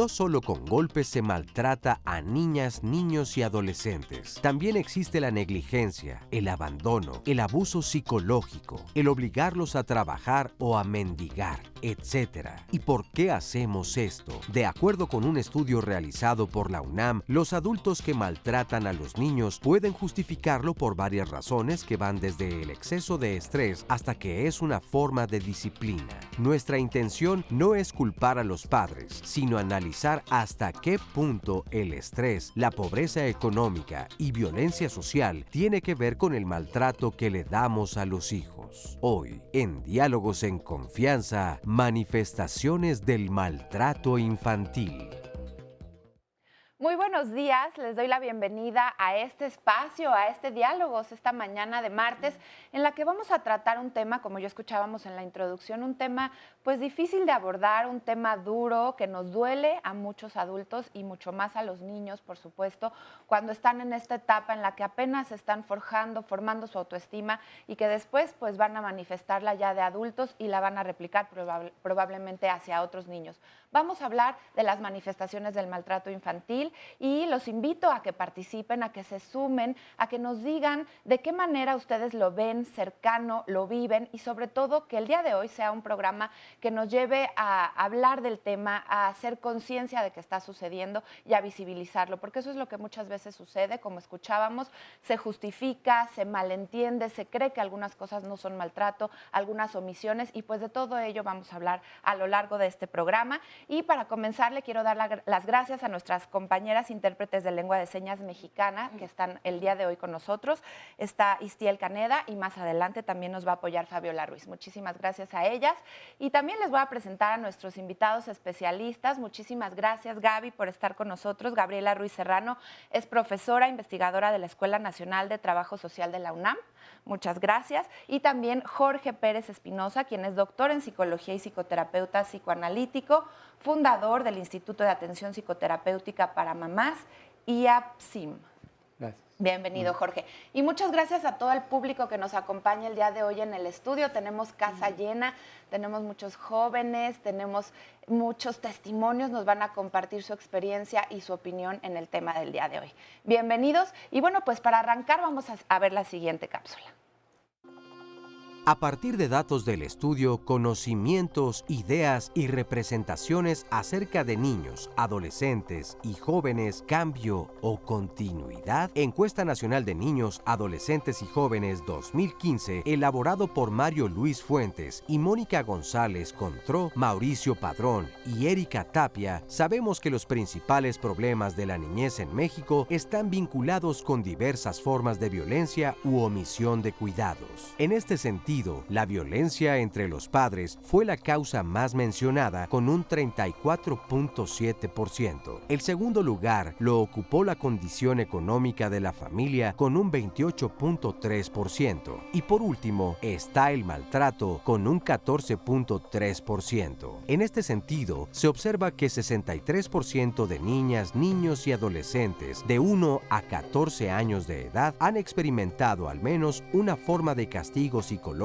No solo con golpes se maltrata a niñas, niños y adolescentes. También existe la negligencia, el abandono, el abuso psicológico, el obligarlos a trabajar o a mendigar, etc. ¿Y por qué hacemos esto? De acuerdo con un estudio realizado por la UNAM, los adultos que maltratan a los niños pueden justificarlo por varias razones que van desde el exceso de estrés hasta que es una forma de disciplina. Nuestra intención no es culpar a los padres, sino analizar hasta qué punto el estrés, la pobreza económica y violencia social tiene que ver con el maltrato que le damos a los hijos. Hoy, en Diálogos en Confianza, manifestaciones del maltrato infantil. Muy buenos días, les doy la bienvenida a este espacio, a este Diálogos, esta mañana de martes, en la que vamos a tratar un tema, como ya escuchábamos en la introducción, un tema pues difícil de abordar, un tema duro que nos duele a muchos adultos y mucho más a los niños, por supuesto, cuando están en esta etapa en la que apenas están formando su autoestima y que después pues van a manifestarla ya de adultos y la van a replicar probablemente hacia otros niños. Vamos a hablar de las manifestaciones del maltrato infantil y los invito a que participen, a que se sumen, a que nos digan de qué manera ustedes lo ven cercano, lo viven y sobre todo que el día de hoy sea un programa que nos lleve a hablar del tema, a hacer conciencia de que está sucediendo y a visibilizarlo, porque eso es lo que muchas veces sucede, como escuchábamos, se justifica, se malentiende, se cree que algunas cosas no son maltrato, algunas omisiones y pues de todo ello vamos a hablar a lo largo de este programa. Y para comenzar le quiero dar las gracias a nuestras compañeras intérpretes de lengua de señas mexicana que están el día de hoy con nosotros. Está Istiel Caneda y más adelante también nos va a apoyar Fabiola Ruiz. Muchísimas gracias a ellas. Y también les voy a presentar a nuestros invitados especialistas. Muchísimas gracias, Gaby, por estar con nosotros. Gabriela Ruiz Serrano es profesora investigadora de la Escuela Nacional de Trabajo Social de la UNAM. Muchas gracias. Y también Jorge Pérez Espinosa, quien es doctor en Psicología y psicoterapeuta psicoanalítico, fundador del Instituto de Atención Psicoterapéutica para Mamás, IAPSIM. Gracias. Bienvenido, Jorge. Y muchas gracias a todo el público que nos acompaña el día de hoy en el estudio. Tenemos casa llena, tenemos muchos jóvenes, tenemos muchos testimonios, nos van a compartir su experiencia y su opinión en el tema del día de hoy. Bienvenidos. Y bueno, pues para arrancar vamos a ver la siguiente cápsula. A partir de datos del estudio, conocimientos, ideas y representaciones acerca de niños, adolescentes y jóvenes, cambio o continuidad, Encuesta Nacional de Niños, Adolescentes y Jóvenes 2015, elaborado por Mario Luis Fuentes y Mónica González Contró, Mauricio Padrón y Erika Tapia, sabemos que los principales problemas de la niñez en México están vinculados con diversas formas de violencia u omisión de cuidados. En este sentido, la violencia entre los padres fue la causa más mencionada con un 34.7%. El segundo lugar lo ocupó la condición económica de la familia con un 28.3%. Y por último está el maltrato con un 14.3%. En este sentido, se observa que 63% de niñas, niños y adolescentes de 1 a 14 años de edad han experimentado al menos una forma de castigo psicológico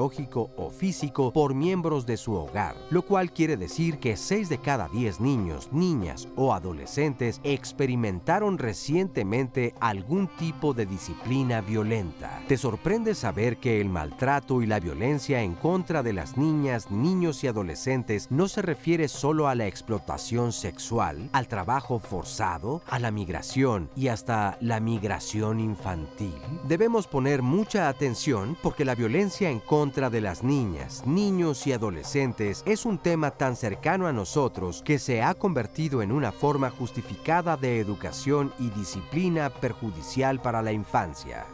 o físico por miembros de su hogar, lo cual quiere decir que 6 de cada 10 niños, niñas o adolescentes experimentaron recientemente algún tipo de disciplina violenta. ¿Te sorprende saber que el maltrato y la violencia en contra de las niñas, niños y adolescentes no se refiere solo a la explotación sexual, al trabajo forzado, a la migración y hasta la migración infantil? Debemos poner mucha atención porque la violencia en contra de las niñas, niños y adolescentes es un tema tan cercano a nosotros que se ha convertido en una forma justificada de educación y disciplina perjudicial para la infancia.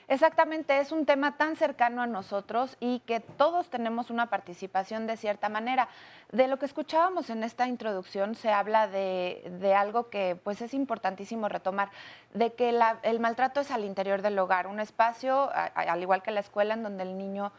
Exactamente, es un tema tan cercano a nosotros y que todos tenemos una participación de cierta manera. De lo que escuchábamos en esta introducción se habla de algo que pues es importantísimo retomar, de que el maltrato es al interior del hogar, un espacio, al igual que la escuela, en donde el niño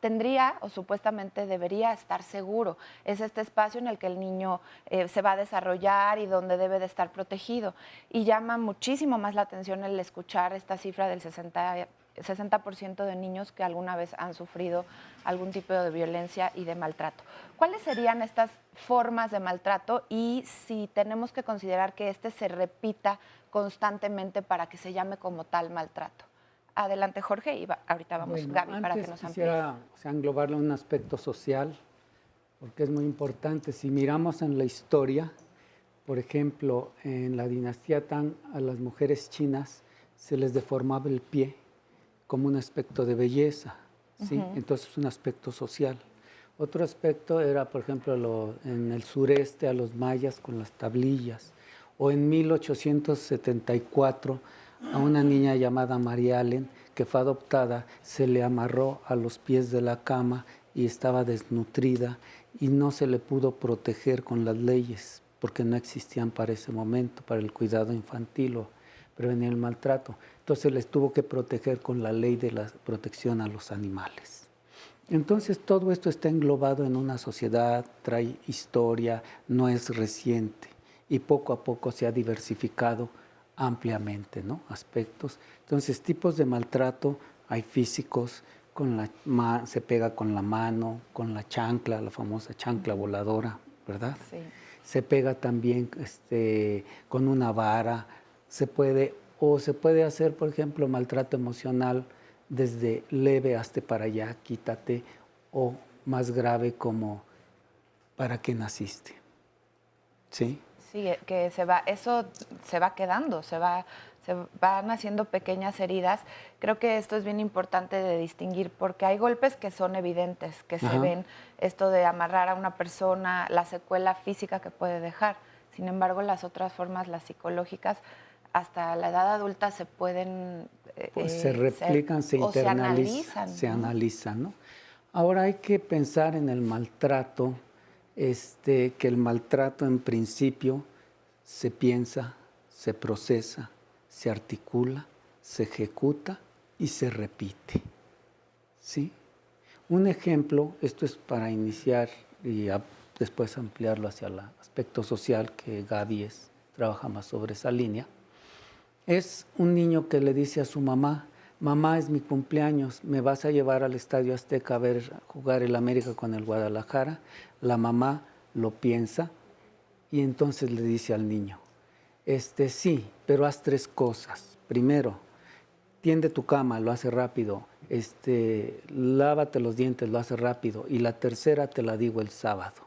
tendría o supuestamente debería estar seguro. Es este espacio en el que el niño se va a desarrollar y donde debe de estar protegido. Y llama muchísimo más la atención el escuchar esta cifra del 60% de niños que alguna vez han sufrido algún tipo de violencia y de maltrato. ¿Cuáles serían estas formas de maltrato y si tenemos que considerar que este se repita constantemente para que se llame como tal maltrato? Adelante, Jorge, y ahorita vamos, Bueno, Gaby, para que antes nos amplíe. quisiera englobarlo en un aspecto social, porque es muy importante. Si miramos en la historia, por ejemplo, en la dinastía Tang, a las mujeres chinas se les deformaba el pie como un aspecto de belleza, ¿sí? Entonces es un aspecto social. Otro aspecto era, por ejemplo, en el sureste a los mayas con las tablillas, o en 1874 a una niña llamada María Allen, que fue adoptada, se le amarró a los pies de la cama y estaba desnutrida y no se le pudo proteger con las leyes porque no existían para ese momento, para el cuidado infantil o prevenir el maltrato. Entonces les tuvo que proteger con la ley de la protección a los animales. Entonces todo esto está englobado en una sociedad, trae historia, no es reciente y poco a poco se ha diversificado ampliamente, ¿no? Aspectos. Entonces, tipos de maltrato, hay físicos, se pega con la mano, con la chancla, la famosa chancla voladora, ¿verdad? Sí. Se pega también con una vara, se puede hacer, por ejemplo, maltrato emocional desde leve hasta para allá, quítate, o más grave como ¿para qué naciste? ¿Sí? Sí, que eso se va quedando, se van haciendo pequeñas heridas. Creo que esto es bien importante de distinguir porque hay golpes que son evidentes, que se ven, esto de amarrar a una persona, la secuela física que puede dejar. Sin embargo, las otras formas, las psicológicas, hasta la edad adulta se pueden... Pues se replican, se internalizan, se analizan, ¿no? Ahora hay que pensar en el maltrato, que el maltrato en principio se piensa, se procesa, se articula, se ejecuta y se repite, ¿sí? Un ejemplo, esto es para iniciar y después ampliarlo hacia el aspecto social, que Gaby trabaja más sobre esa línea. Es un niño que le dice a su mamá, mamá, es mi cumpleaños, ¿me vas a llevar al Estadio Azteca a ver jugar el América con el Guadalajara? La mamá lo piensa y entonces le dice al niño, sí, pero haz 3 cosas. Primero, tiende tu cama, lo hace rápido. Lávate los dientes, lo hace rápido. Y la tercera te la digo el sábado.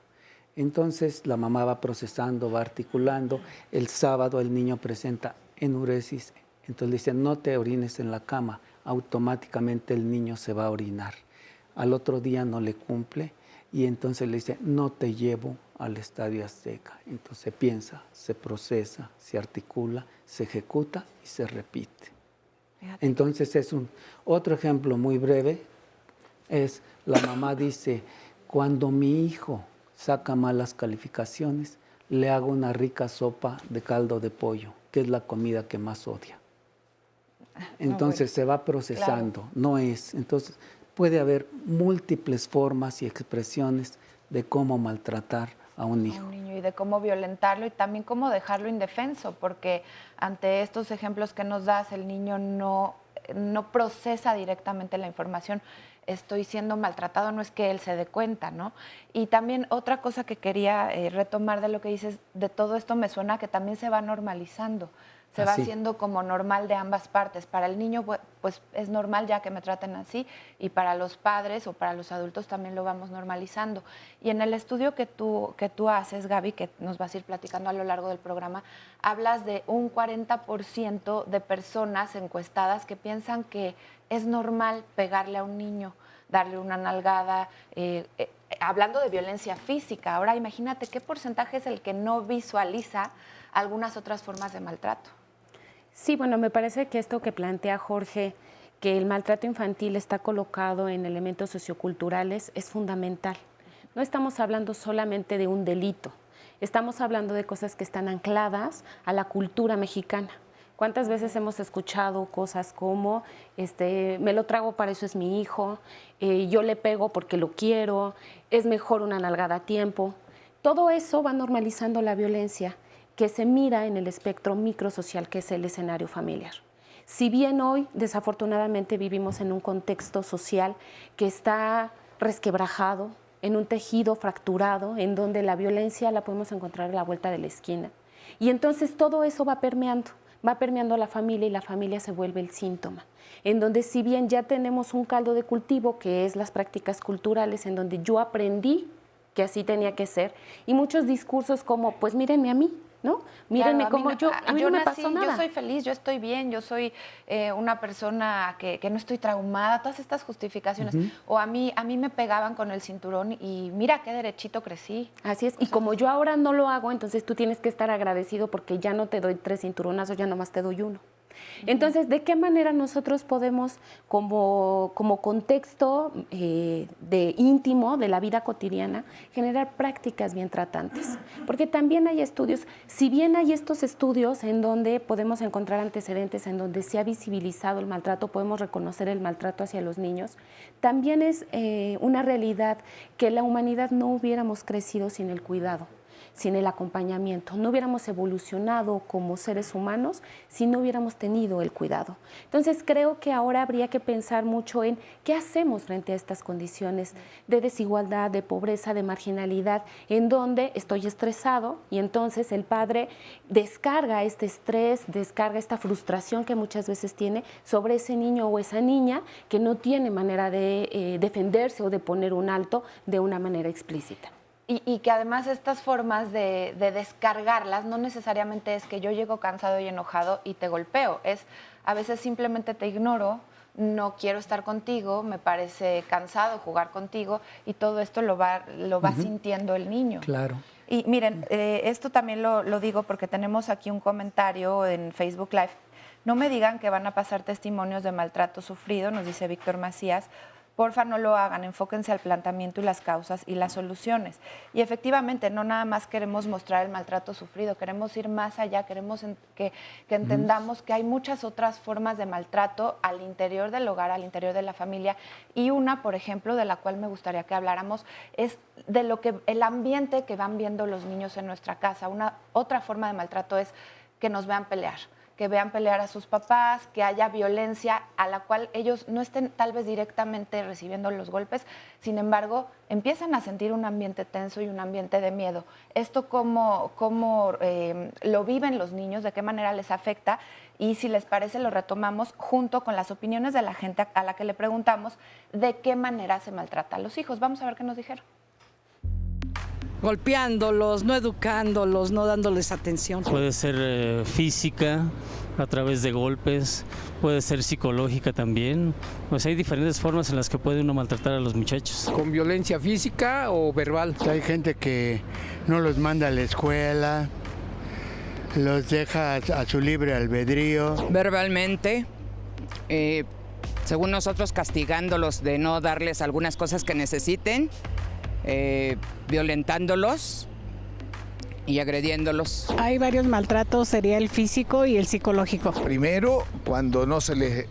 Entonces la mamá va procesando, va articulando. El sábado el niño presenta enuresis. Entonces le dice, no te orines en la cama. Automáticamente el niño se va a orinar. Al otro día no le cumple y entonces le dice, no te llevo al Estadio Azteca. Entonces se piensa, se procesa, se articula, se ejecuta y se repite. Fíjate. Entonces otro ejemplo muy breve es, la mamá dice, cuando mi hijo saca malas calificaciones, le hago una rica sopa de caldo de pollo, que es la comida que más odia. Entonces se va procesando, claro. No es. Entonces puede haber múltiples formas y expresiones de cómo maltratar a un hijo. A un niño y de cómo violentarlo y también cómo dejarlo indefenso, porque ante estos ejemplos que nos das, el niño no procesa directamente la información. Estoy siendo maltratado, no es que él se dé cuenta, ¿no? Y también otra cosa que quería retomar de lo que dices, de todo esto me suena que también se va normalizando. Se va haciendo como normal de ambas partes. Para el niño, pues es normal ya que me traten así, y para los padres o para los adultos también lo vamos normalizando. Y en el estudio que tú haces, Gaby, que nos vas a ir platicando a lo largo del programa, hablas de un 40% de personas encuestadas que piensan que es normal pegarle a un niño, darle una nalgada, hablando de violencia física. Ahora imagínate qué porcentaje es el que no visualiza algunas otras formas de maltrato. Sí, bueno, me parece que esto que plantea Jorge, que el maltrato infantil está colocado en elementos socioculturales es fundamental. No estamos hablando solamente de un delito, estamos hablando de cosas que están ancladas a la cultura mexicana. ¿Cuántas veces hemos escuchado cosas como, me lo trago, para eso es mi hijo, yo le pego porque lo quiero, es mejor una nalgada a tiempo? Todo eso va normalizando la violencia que se mira en el espectro microsocial, que es el escenario familiar. Si bien hoy, desafortunadamente, vivimos en un contexto social que está resquebrajado, en un tejido fracturado, en donde la violencia la podemos encontrar a la vuelta de la esquina. Y entonces todo eso va permeando a la familia, y la familia se vuelve el síntoma. En donde, si bien ya tenemos un caldo de cultivo, que es las prácticas culturales, en donde yo aprendí que así tenía que ser, y muchos discursos como, pues mírenme a mí, ¿no? Mírenme claro, cómo a mí no me pasó nada. Yo soy feliz, yo estoy bien, yo soy una persona que no estoy traumada, todas estas justificaciones. O a mí me pegaban con el cinturón y mira qué derechito crecí. Así es, y como yo ahora no lo hago, entonces tú tienes que estar agradecido porque ya no te doy 3 cinturonazos, ya nomás te doy 1. Entonces, ¿de qué manera nosotros podemos, como contexto de íntimo de la vida cotidiana, generar prácticas bien tratantes? Porque también hay estudios, si bien hay estos estudios en donde podemos encontrar antecedentes, en donde se ha visibilizado el maltrato, podemos reconocer el maltrato hacia los niños, también es una realidad que la humanidad no hubiéramos crecido sin el cuidado, sin el acompañamiento. No hubiéramos evolucionado como seres humanos si no hubiéramos tenido el cuidado. Entonces, creo que ahora habría que pensar mucho en qué hacemos frente a estas condiciones de desigualdad, de pobreza, de marginalidad, en donde estoy estresado y entonces el padre descarga este estrés, descarga esta frustración que muchas veces tiene sobre ese niño o esa niña que no tiene manera de defenderse o de poner un alto de una manera explícita. Y que además estas formas de descargarlas no necesariamente es que yo llego cansado y enojado y te golpeo, es a veces simplemente te ignoro, no quiero estar contigo, me parece cansado jugar contigo, y todo esto lo va sintiendo el niño. Claro. Y miren, esto también lo digo porque tenemos aquí un comentario en Facebook Live. No me digan que van a pasar testimonios de maltrato sufrido, nos dice Víctor Macías. Porfa, no lo hagan, enfóquense al planteamiento y las causas y las soluciones. Y efectivamente, no nada más queremos mostrar el maltrato sufrido, queremos ir más allá, queremos que entendamos que hay muchas otras formas de maltrato al interior del hogar, al interior de la familia. Y una, por ejemplo, de la cual me gustaría que habláramos, es de el ambiente que van viendo los niños en nuestra casa. Otra forma de maltrato es que nos vean pelear, que vean pelear a sus papás, que haya violencia a la cual ellos no estén tal vez directamente recibiendo los golpes, sin embargo, empiezan a sentir un ambiente tenso y un ambiente de miedo. ¿Esto cómo lo viven los niños? ¿De qué manera les afecta? Y si les parece, lo retomamos junto con las opiniones de la gente a la que le preguntamos de qué manera se maltrata a los hijos. Vamos a ver qué nos dijeron. Golpeándolos, no educándolos, no dándoles atención. Puede ser física, a través de golpes, puede ser psicológica también. Pues hay diferentes formas en las que puede uno maltratar a los muchachos. ¿Con violencia física o verbal? Hay gente que no los manda a la escuela, los deja a su libre albedrío. Verbalmente, según nosotros, castigándolos de no darles algunas cosas que necesiten, violentándolos y agrediéndolos. Hay varios maltratos, sería el físico y el psicológico. Primero, cuando no se les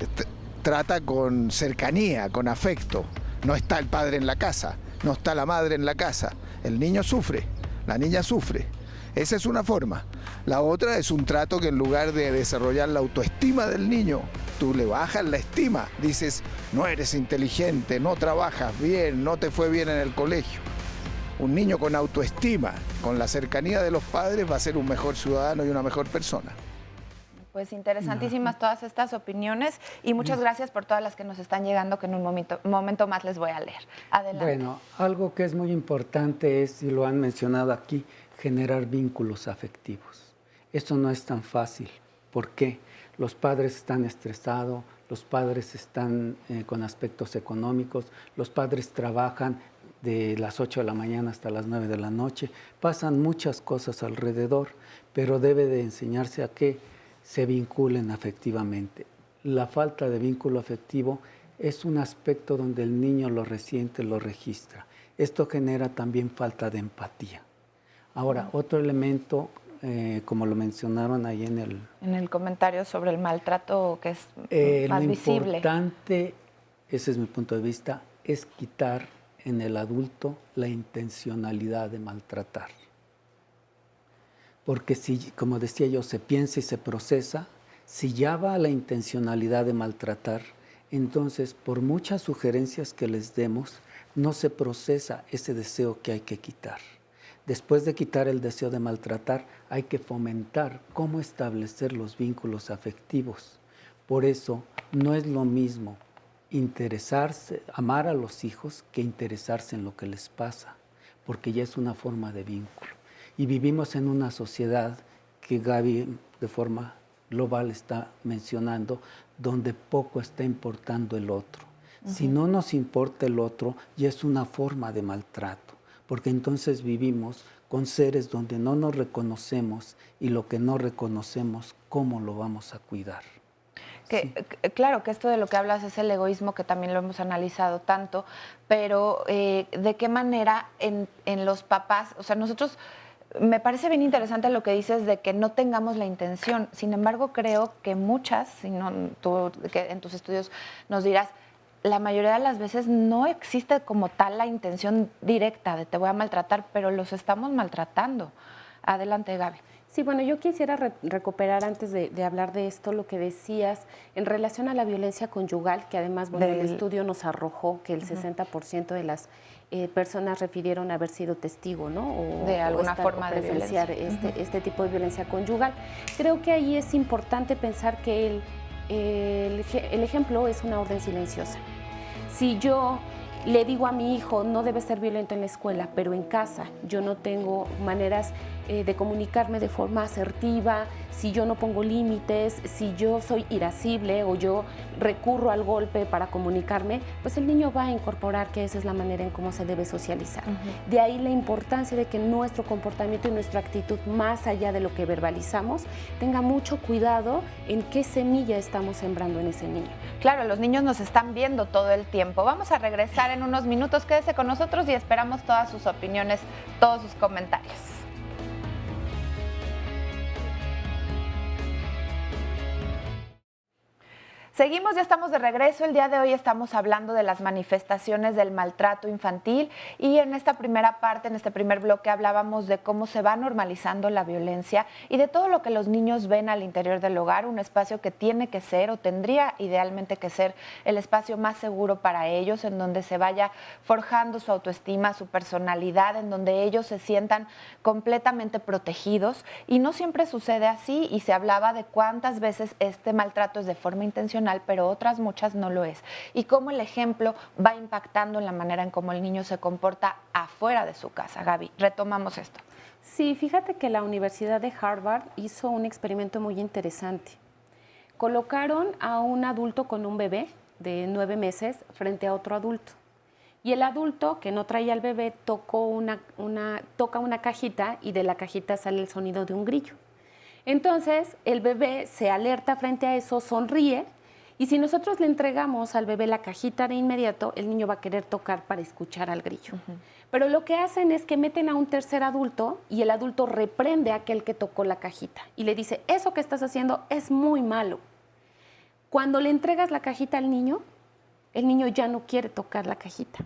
trata con cercanía, con afecto. No está el padre en la casa, no está la madre en la casa. El niño sufre, la niña sufre. Esa es una forma. La otra es un trato que en lugar de desarrollar la autoestima del niño, tú le bajas la estima. Dices, no eres inteligente, no trabajas bien, no te fue bien en el colegio. Un niño con autoestima, con la cercanía de los padres, va a ser un mejor ciudadano y una mejor persona. Pues interesantísimas todas estas opiniones y muchas gracias por todas las que nos están llegando, que en un momento más les voy a leer. Adelante. Bueno, algo que es muy importante es, y lo han mencionado aquí, generar vínculos afectivos. Eso no es tan fácil. ¿Por qué? Los padres están estresados, los padres están con aspectos económicos, los padres trabajan de las 8 de la mañana hasta las 9 de la noche. Pasan muchas cosas alrededor, pero debe de enseñarse a que se vinculen afectivamente. la falta de vínculo afectivo es un aspecto donde el niño lo resiente, lo registra. Esto genera también falta de empatía. Ahora, otro elemento, como lo mencionaron ahí en el comentario sobre el maltrato que es más visible. Lo importante, ese es mi punto de vista, es quitar en el adulto la intencionalidad de maltratar. Porque si, como decía yo, se piensa y se procesa, si ya va a la intencionalidad de maltratar, entonces por muchas sugerencias que les demos, no se procesa ese deseo que hay que quitar. Después de quitar el deseo de maltratar, hay que fomentar cómo establecer los vínculos afectivos. Por eso no es lo mismo interesarse, amar a los hijos que interesarse en lo que les pasa, porque ya es una forma de vínculo. Y vivimos en una sociedad que Gaby de forma global está mencionando, donde poco está importando el otro. Si no nos importa el otro, ya es una forma de maltrato, porque entonces vivimos con seres donde no nos reconocemos y lo que no reconocemos, ¿cómo lo vamos a cuidar? Claro que esto de lo que hablas es el egoísmo, que también lo hemos analizado tanto, pero ¿de qué manera en los papás, o sea, nosotros... Me parece bien interesante lo que dices de que no tengamos la intención. Sin embargo, creo que muchas, si no, tú que en tus estudios nos dirás, la mayoría de las veces no existe como tal la intención directa de te voy a maltratar, pero los estamos maltratando. Adelante, Gaby. Sí, bueno, yo quisiera recuperar antes de hablar de esto lo que decías en relación a la violencia conyugal, que además, bueno, el estudio nos arrojó que el 60% de las personas refirieron haber sido testigo, ¿no? De alguna forma de presenciar este tipo de violencia conyugal. Creo que ahí es importante pensar que el ejemplo es una orden silenciosa. Si yo le digo a mi hijo, no debe ser violento en la escuela, pero en casa yo no tengo maneras de comunicarme de forma asertiva, si yo no pongo límites, si yo soy irascible o yo recurro al golpe para comunicarme, pues el niño va a incorporar que esa es la manera en cómo se debe socializar. De ahí la importancia de que nuestro comportamiento y nuestra actitud, más allá de lo que verbalizamos, tenga mucho cuidado en qué semilla estamos sembrando en ese niño. Claro, los niños nos están viendo todo el tiempo. Vamos a regresar en unos minutos, quédese con nosotros y esperamos todas sus opiniones, todos sus comentarios. Seguimos, ya estamos de regreso. El día de hoy estamos hablando de las manifestaciones del maltrato infantil y en esta primera parte, en este primer bloque, hablábamos de cómo se va normalizando la violencia y de todo lo que los niños ven al interior del hogar, un espacio que tiene que ser o tendría idealmente que ser el espacio más seguro para ellos, en donde se vaya forjando su autoestima, su personalidad, en donde ellos se sientan completamente protegidos, y no siempre sucede así, y se hablaba de cuántas veces este maltrato es de forma intencional, pero otras muchas no lo es, y cómo el ejemplo va impactando en la manera en cómo el niño se comporta afuera de su casa. Gaby, retomamos esto. Sí, fíjate que la Universidad de Harvard hizo un experimento muy interesante. Colocaron a un adulto con un bebé de 9 meses frente a otro adulto, y el adulto que no traía al bebé toca una cajita, y de la cajita sale el sonido de un grillo. Entonces el bebé se alerta frente a eso, sonríe, y si nosotros le entregamos al bebé la cajita de inmediato, el niño va a querer tocar para escuchar al grillo. Pero lo que hacen es que meten a un tercer adulto y el adulto reprende a aquel que tocó la cajita y le dice, eso que estás haciendo es muy malo. Cuando le entregas la cajita al niño, el niño ya no quiere tocar la cajita.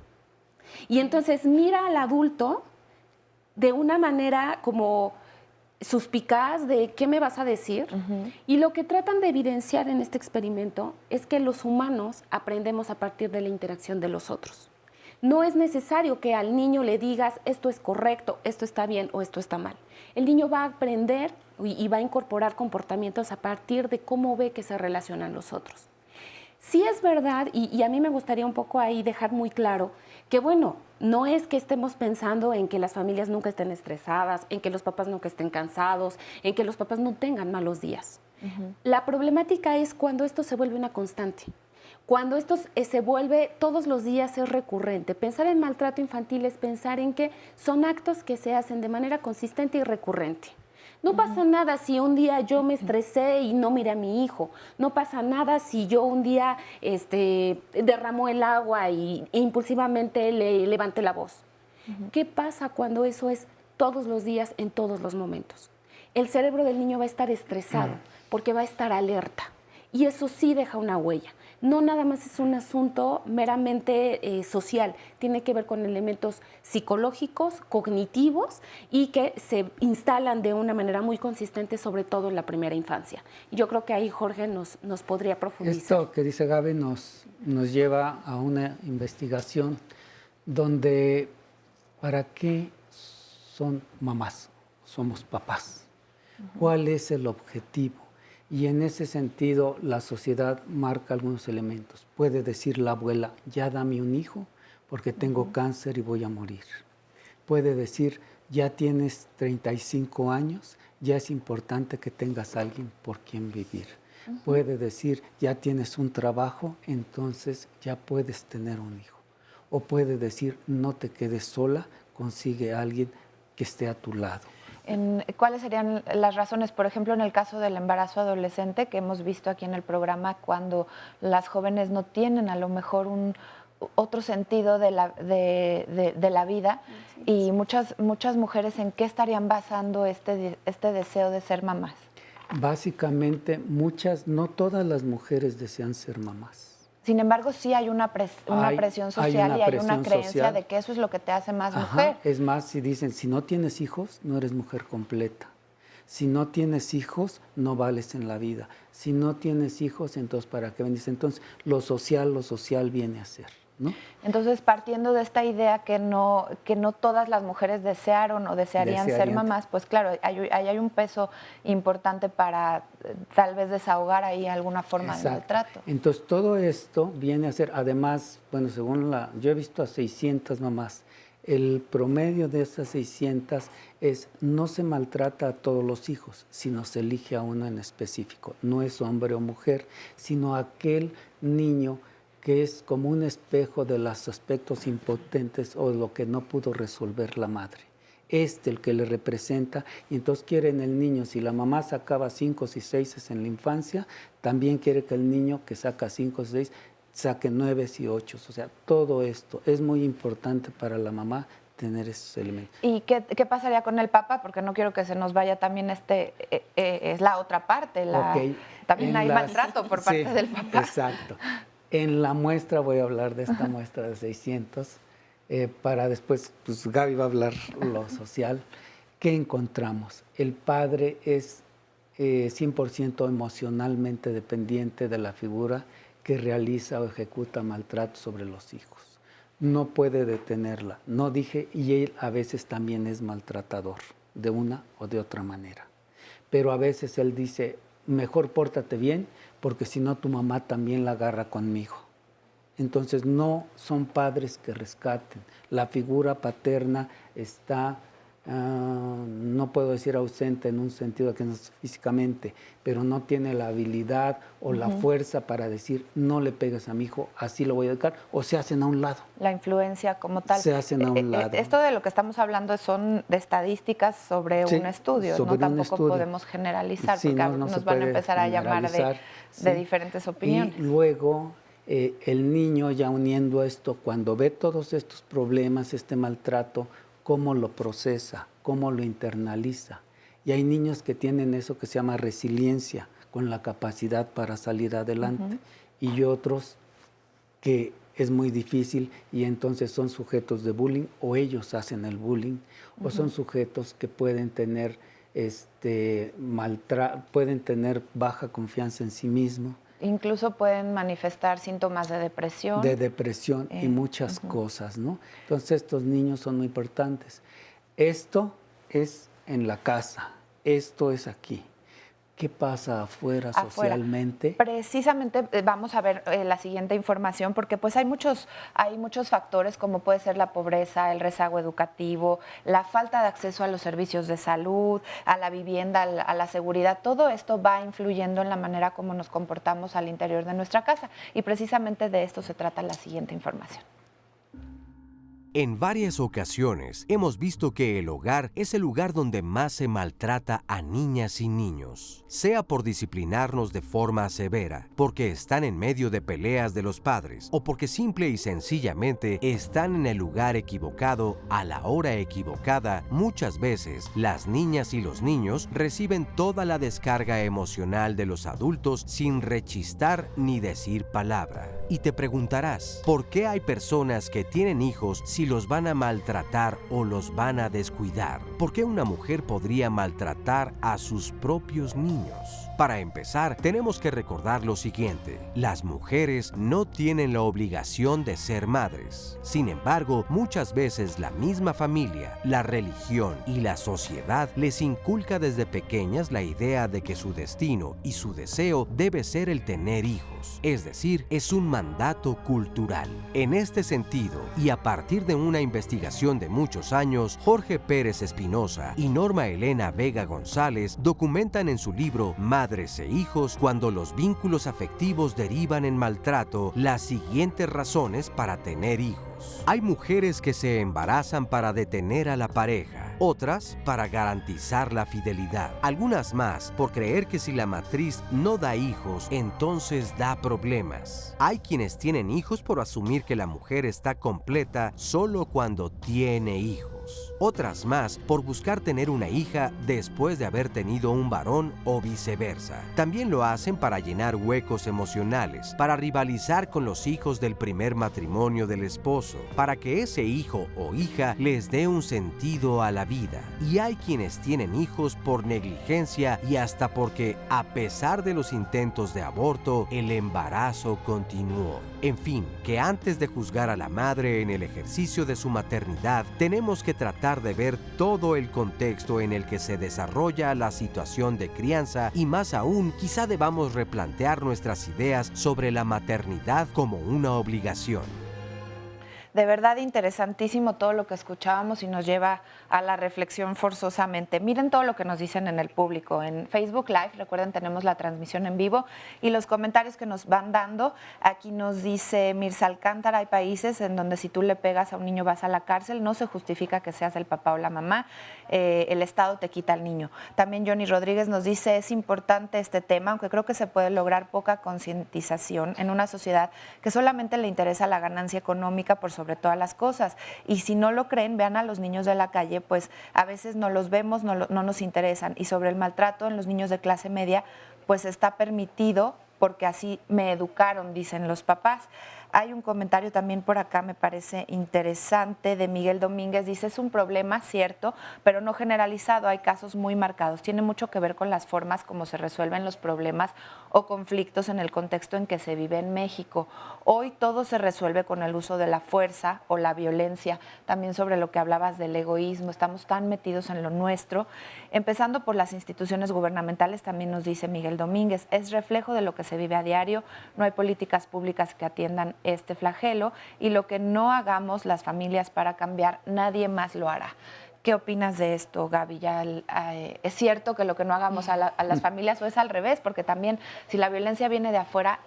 Y entonces mira al adulto de una manera como suspicaz de qué me vas a decir. Y lo que tratan de evidenciar en este experimento es que los humanos aprendemos a partir de la interacción de los otros. No es necesario que al niño le digas esto es correcto, esto está bien o esto está mal. El niño va a aprender y va a incorporar comportamientos a partir de cómo ve que se relacionan los otros. Sí es verdad, y a mí me gustaría un poco ahí dejar muy claro que, bueno, no es que estemos pensando en que las familias nunca estén estresadas, en que los papás nunca estén cansados, en que los papás no tengan malos días. La problemática es cuando esto se vuelve una constante, cuando esto se vuelve todos los días, es recurrente. Pensar en maltrato infantil es pensar en que son actos que se hacen de manera consistente y recurrente. No pasa nada si un día yo me estresé y no miré a mi hijo. No pasa nada si yo un día derramó el agua y impulsivamente le levanté la voz. ¿Qué pasa cuando eso es todos los días, en todos los momentos? El cerebro del niño va a estar estresado porque va a estar alerta. Y eso sí deja una huella. No nada más es un asunto meramente social, tiene que ver con elementos psicológicos, cognitivos y que se instalan de una manera muy consistente, sobre todo en la primera infancia. Yo creo que ahí Jorge nos podría profundizar. Esto que dice Gaby nos lleva a una investigación donde ¿para qué son mamás? Somos papás. ¿Cuál es el objetivo? Y en ese sentido, la sociedad marca algunos elementos. Puede decir la abuela, ya dame un hijo porque tengo cáncer y voy a morir. Puede decir, ya tienes 35 años, ya es importante que tengas a alguien por quien vivir. Puede decir, ya tienes un trabajo, entonces ya puedes tener un hijo. O puede decir, no te quedes sola, consigue a alguien que esté a tu lado. ¿Cuáles serían las razones, por ejemplo, en el caso del embarazo adolescente que hemos visto aquí en el programa, cuando las jóvenes no tienen a lo mejor otro sentido de la vida y muchas mujeres en qué estarían basando este deseo de ser mamás? Básicamente, no todas las mujeres desean ser mamás. Sin embargo, sí hay una presión social y hay una creencia de que eso es lo que te hace más mujer. Es más, si dicen, si no tienes hijos, no eres mujer completa. Si no tienes hijos, no vales en la vida. Si no tienes hijos, entonces ¿para qué venís? Entonces, lo social viene a ser, ¿no? Entonces, partiendo de esta idea que no todas las mujeres desearon o desearían ser mamás, pues claro, hay un peso importante para tal vez desahogar ahí alguna forma de maltrato. Entonces, todo esto viene a ser, además, bueno, yo he visto a 600 mamás. El promedio de esas 600 es, no se maltrata a todos los hijos, sino se elige a uno en específico. No es hombre o mujer, sino aquel niño que es como un espejo de los aspectos impotentes o lo que no pudo resolver la madre. El que le representa, y entonces quiere en el niño, si la mamá sacaba 5 y 6 en la infancia, también quiere que el niño que saca 5 y 6 saque 9 y 8. O sea, todo esto es muy importante para la mamá tener esos elementos. ¿Y qué pasaría con el papá? Porque no quiero que se nos vaya también es la otra parte. También hay maltrato por parte del papá. Exacto. En la muestra, voy a hablar de esta muestra de 600, para después, pues Gaby va a hablar lo social. ¿Qué encontramos? El padre es 100% emocionalmente dependiente de la figura que realiza o ejecuta maltrato sobre los hijos. No puede detenerla. No dije, y él a veces también es maltratador, de una o de otra manera. Pero a veces él dice, mejor pórtate bien, porque si no tu mamá también la agarra conmigo. Entonces no son padres que rescaten. La figura paterna está, no puedo decir ausente en un sentido que no es físicamente, pero no tiene la habilidad o la fuerza para decir, no le pegues a mi hijo, así lo voy a educar, o se hacen a un lado. La influencia como tal. Se hacen a un lado. Esto de lo que estamos hablando son de estadísticas sobre un estudio, ¿no? Tampoco podemos generalizar, porque nos van a empezar a llamar de diferentes opiniones. Y luego el niño, ya uniendo esto, cuando ve todos estos problemas, este maltrato, cómo lo procesa, cómo lo internaliza. Y hay niños que tienen eso que se llama resiliencia, con la capacidad para salir adelante, y otros que es muy difícil y entonces son sujetos de bullying o ellos hacen el bullying, o son sujetos que pueden tener pueden tener baja confianza en sí mismos. Incluso pueden manifestar síntomas de depresión. Y muchas cosas, ¿no? Entonces estos niños son muy importantes. Esto es en la casa, esto es aquí. ¿Qué pasa afuera socialmente? Precisamente vamos a ver la siguiente información, porque pues hay muchos factores, como puede ser la pobreza, el rezago educativo, la falta de acceso a los servicios de salud, a la vivienda, a la seguridad. Todo esto va influyendo en la manera como nos comportamos al interior de nuestra casa. Y precisamente de esto se trata la siguiente información. En varias ocasiones hemos visto que el hogar es el lugar donde más se maltrata a niñas y niños, sea por disciplinarnos de forma severa, porque están en medio de peleas de los padres o porque simple y sencillamente están en el lugar equivocado a la hora equivocada. Muchas veces las niñas y los niños reciben toda la descarga emocional de los adultos sin rechistar ni decir palabra. Y te preguntarás, ¿por qué hay personas que tienen hijos si los van a maltratar o los van a descuidar? ¿Por qué una mujer podría maltratar a sus propios niños? Para empezar, tenemos que recordar lo siguiente: las mujeres no tienen la obligación de ser madres. Sin embargo, muchas veces la misma familia, la religión y la sociedad les inculca desde pequeñas la idea de que su destino y su deseo debe ser el tener hijos, es decir, es un mandato cultural. En este sentido, y a partir de una investigación de muchos años, Jorge Pérez Espinosa y Norma Elena Vega González documentan en su libro Madres e Hijos, cuando los vínculos afectivos derivan en maltrato, las siguientes razones para tener hijos. Hay mujeres que se embarazan para detener a la pareja, otras para garantizar la fidelidad, algunas más por creer que si la matriz no da hijos, entonces da problemas. Hay quienes tienen hijos por asumir que la mujer está completa solo cuando tiene hijos. Otras más por buscar tener una hija después de haber tenido un varón o viceversa. También lo hacen para llenar huecos emocionales, para rivalizar con los hijos del primer matrimonio del esposo, para que ese hijo o hija les dé un sentido a la vida. Y hay quienes tienen hijos por negligencia y hasta porque, a pesar de los intentos de aborto, el embarazo continuó. En fin, que antes de juzgar a la madre en el ejercicio de su maternidad, tenemos que tratar de ver todo el contexto en el que se desarrolla la situación de crianza y más aún, quizá debamos replantear nuestras ideas sobre la maternidad como una obligación. De verdad interesantísimo todo lo que escuchábamos y nos lleva a la reflexión forzosamente. Miren todo lo que nos dicen en el público. En Facebook Live, recuerden, tenemos la transmisión en vivo y los comentarios que nos van dando. Aquí nos dice Mirza Alcántara: hay países en donde si tú le pegas a un niño vas a la cárcel, no se justifica que seas el papá o la mamá, el Estado te quita al niño. También Johnny Rodríguez nos dice: es importante este tema, aunque creo que se puede lograr poca concientización en una sociedad que solamente le interesa la ganancia económica por sobre todas las cosas. Y si no lo creen, vean a los niños de la calle, pues a veces no los vemos, no nos interesan. Y sobre el maltrato en los niños de clase media, pues está permitido porque así me educaron, dicen los papás. Hay un comentario también por acá, me parece interesante, de Miguel Domínguez. Dice: es un problema, cierto, pero no generalizado. Hay casos muy marcados. Tiene mucho que ver con las formas como se resuelven los problemas o conflictos en el contexto en que se vive en México. Hoy todo se resuelve con el uso de la fuerza o la violencia. También sobre lo que hablabas del egoísmo. Estamos tan metidos en lo nuestro. Empezando por las instituciones gubernamentales, también nos dice Miguel Domínguez. Es reflejo de lo que se vive a diario. No hay políticas públicas que atiendan este flagelo y lo que no hagamos las familias para cambiar, nadie más lo hará. ¿Qué opinas de esto, Gaby? ¿Es cierto que lo que no hagamos a las familias, o es al revés? Porque también si la violencia viene de afuera,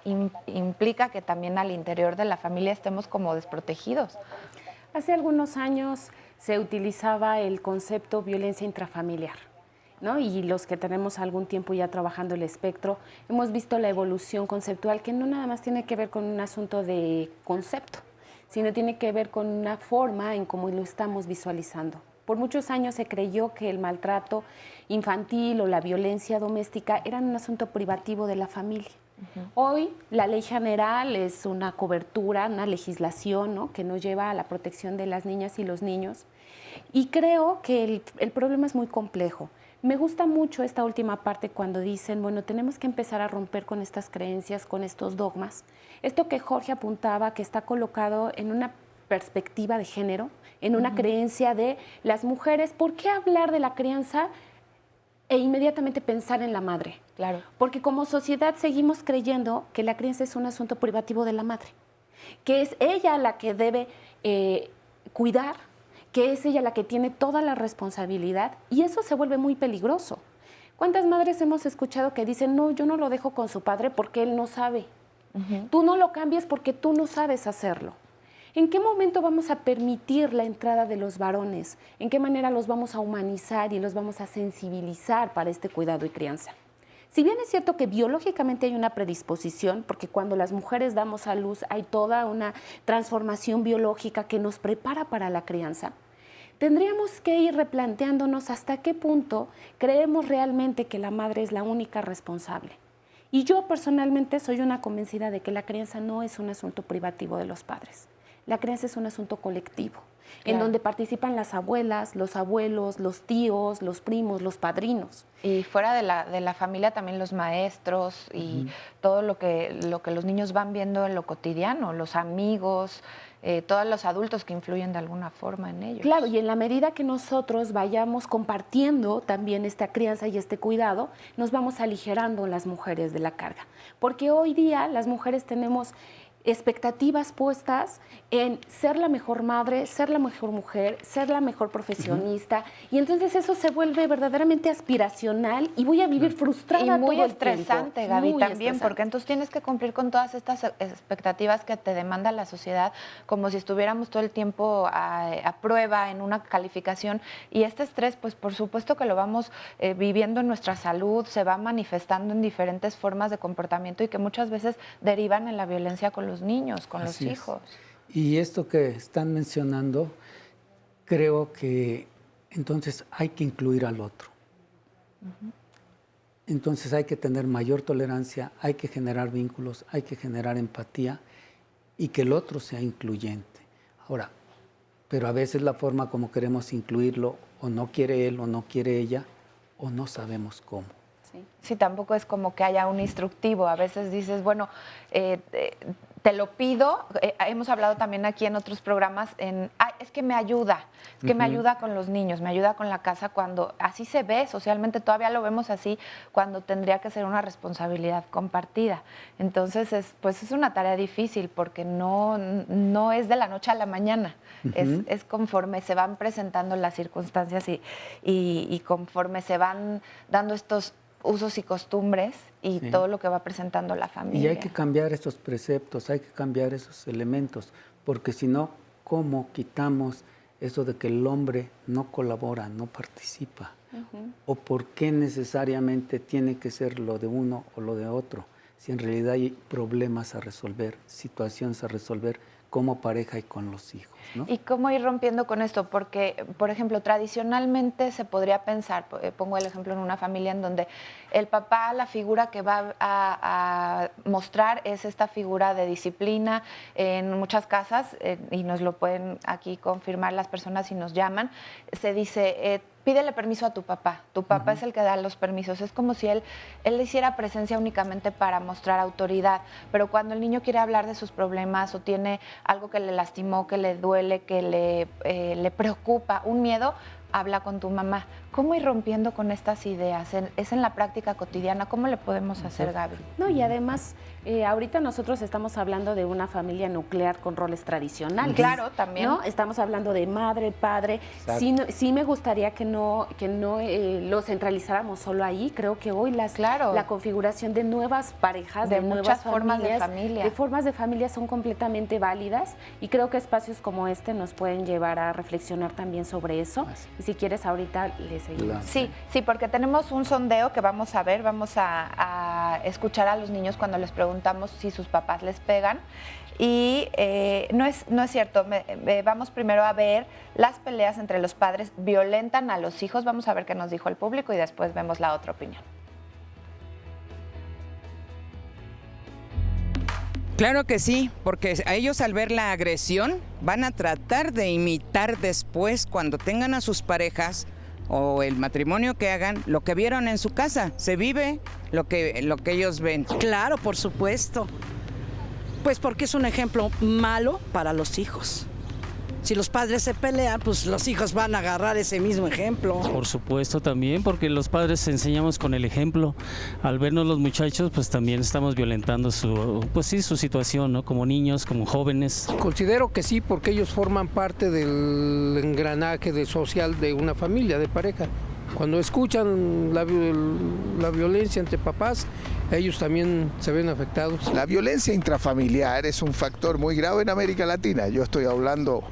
implica que también al interior de la familia estemos como desprotegidos. Hace algunos años se utilizaba el concepto violencia intrafamiliar, ¿no? Y los que tenemos algún tiempo ya trabajando el espectro, hemos visto la evolución conceptual, que no nada más tiene que ver con un asunto de concepto, sino tiene que ver con una forma en cómo lo estamos visualizando. Por muchos años se creyó que el maltrato infantil o la violencia doméstica eran un asunto privativo de la familia. Hoy la ley general es una cobertura, una legislación, ¿no?, que nos lleva a la protección de las niñas y los niños. Y creo que el problema es muy complejo. Me gusta mucho esta última parte cuando dicen, bueno, tenemos que empezar a romper con estas creencias, con estos dogmas. Esto que Jorge apuntaba, que está colocado en una perspectiva de género, en una creencia de las mujeres. ¿Por qué hablar de la crianza e inmediatamente pensar en la madre? Claro. Porque como sociedad seguimos creyendo que la crianza es un asunto privativo de la madre, que es ella la que debe cuidar, que es ella la que tiene toda la responsabilidad, y eso se vuelve muy peligroso. ¿Cuántas madres hemos escuchado que dicen, no, yo no lo dejo con su padre porque él no sabe? Tú no lo cambies porque tú no sabes hacerlo. ¿En qué momento vamos a permitir la entrada de los varones? ¿En qué manera los vamos a humanizar y los vamos a sensibilizar para este cuidado y crianza? Si bien es cierto que biológicamente hay una predisposición, porque cuando las mujeres damos a luz hay toda una transformación biológica que nos prepara para la crianza, tendríamos que ir replanteándonos hasta qué punto creemos realmente que la madre es la única responsable. Y yo personalmente soy una convencida de que la crianza no es un asunto privativo de los padres. La crianza es un asunto colectivo, en donde participan las abuelas, los abuelos, los tíos, los primos, los padrinos. Y fuera de la familia también los maestros y todo lo que los niños van viendo en lo cotidiano, los amigos, todos los adultos que influyen de alguna forma en ellos. Claro, y en la medida que nosotros vayamos compartiendo también esta crianza y este cuidado, nos vamos aligerando las mujeres de la carga. Porque hoy día las mujeres tenemos expectativas puestas en ser la mejor madre, ser la mejor mujer, ser la mejor profesionista, y entonces eso se vuelve verdaderamente aspiracional y voy a vivir frustrada y muy todo el estresante, tiempo. Gaby, Muy también, estresante. porque entonces tienes que cumplir con todas estas expectativas que te demanda la sociedad, como si estuviéramos todo el tiempo a prueba en una calificación, y este estrés, pues por supuesto que lo vamos viviendo en nuestra salud, se va manifestando en diferentes formas de comportamiento y que muchas veces derivan en la violencia con los niños, con los hijos. Y esto que están mencionando, creo que entonces hay que incluir al otro. Entonces hay que tener mayor tolerancia, hay que generar vínculos, hay que generar empatía y que el otro sea incluyente. Ahora, pero a veces la forma como queremos incluirlo, o no quiere él o no quiere ella, o no sabemos cómo. Sí, tampoco es como que haya un instructivo. A veces dices, bueno, te lo pido. Hemos hablado también aquí en otros programas, es que me ayuda, es que me ayuda con los niños, me ayuda con la casa, cuando así se ve socialmente, todavía lo vemos así, cuando tendría que ser una responsabilidad compartida. Entonces, es una tarea difícil porque no es de la noche a la mañana, es conforme se van presentando las circunstancias y conforme se van dando estos usos y costumbres y todo lo que va presentando la familia. Y hay que cambiar esos preceptos, hay que cambiar esos elementos, porque si no, ¿cómo quitamos eso de que el hombre no colabora, no participa? ¿O por qué necesariamente tiene que ser lo de uno o lo de otro? Si en realidad hay problemas a resolver, situaciones a resolver, como pareja y con los hijos, ¿no? ¿Y cómo ir rompiendo con esto? Porque, por ejemplo, tradicionalmente se podría pensar, pongo el ejemplo en una familia en donde el papá, la figura que va a mostrar es esta figura de disciplina. En muchas casas, y nos lo pueden aquí confirmar las personas si nos llaman, se dice, pídele permiso a tu papá es el que da los permisos. Es como si él hiciera presencia únicamente para mostrar autoridad, pero cuando el niño quiere hablar de sus problemas o tiene algo que le lastimó, que le duele, que le preocupa, un miedo, habla con tu mamá. ¿Cómo ir rompiendo con estas ideas? ¿Es en la práctica cotidiana? ¿Cómo le podemos hacer, Gaby? No, y además, ahorita nosotros estamos hablando de una familia nuclear con roles tradicionales. Claro, también. ¿No? Estamos hablando de madre, padre. Sí me gustaría que no lo centralizáramos solo ahí. Creo que hoy la configuración de nuevas parejas, de muchas nuevas formas familias, de familia. de formas de familia son completamente válidas, y creo que espacios como este nos pueden llevar a reflexionar también sobre eso. Y si quieres, ahorita les seguimos. Sí, porque tenemos un sondeo que vamos a ver, vamos a escuchar a los niños cuando les preguntamos si sus papás les pegan. Y no es cierto. Vamos primero a ver las peleas entre los padres, violentan a los hijos. Vamos a ver qué nos dijo el público y después vemos la otra opinión. Claro que sí, porque a ellos al ver la agresión van a tratar de imitar después, cuando tengan a sus parejas o el matrimonio que hagan, lo que vieron en su casa. Se vive lo que ellos ven. Claro, por supuesto. Pues porque es un ejemplo malo para los hijos. Si los padres se pelean, pues los hijos van a agarrar ese mismo ejemplo. Por supuesto también, porque los padres enseñamos con el ejemplo. Al vernos los muchachos, pues también estamos violentando su situación, ¿no? Como niños, como jóvenes. Considero que sí, porque ellos forman parte del engranaje social de una familia, de pareja. Cuando escuchan la violencia entre papás, ellos también se ven afectados. La violencia intrafamiliar es un factor muy grave en América Latina. Yo estoy hablando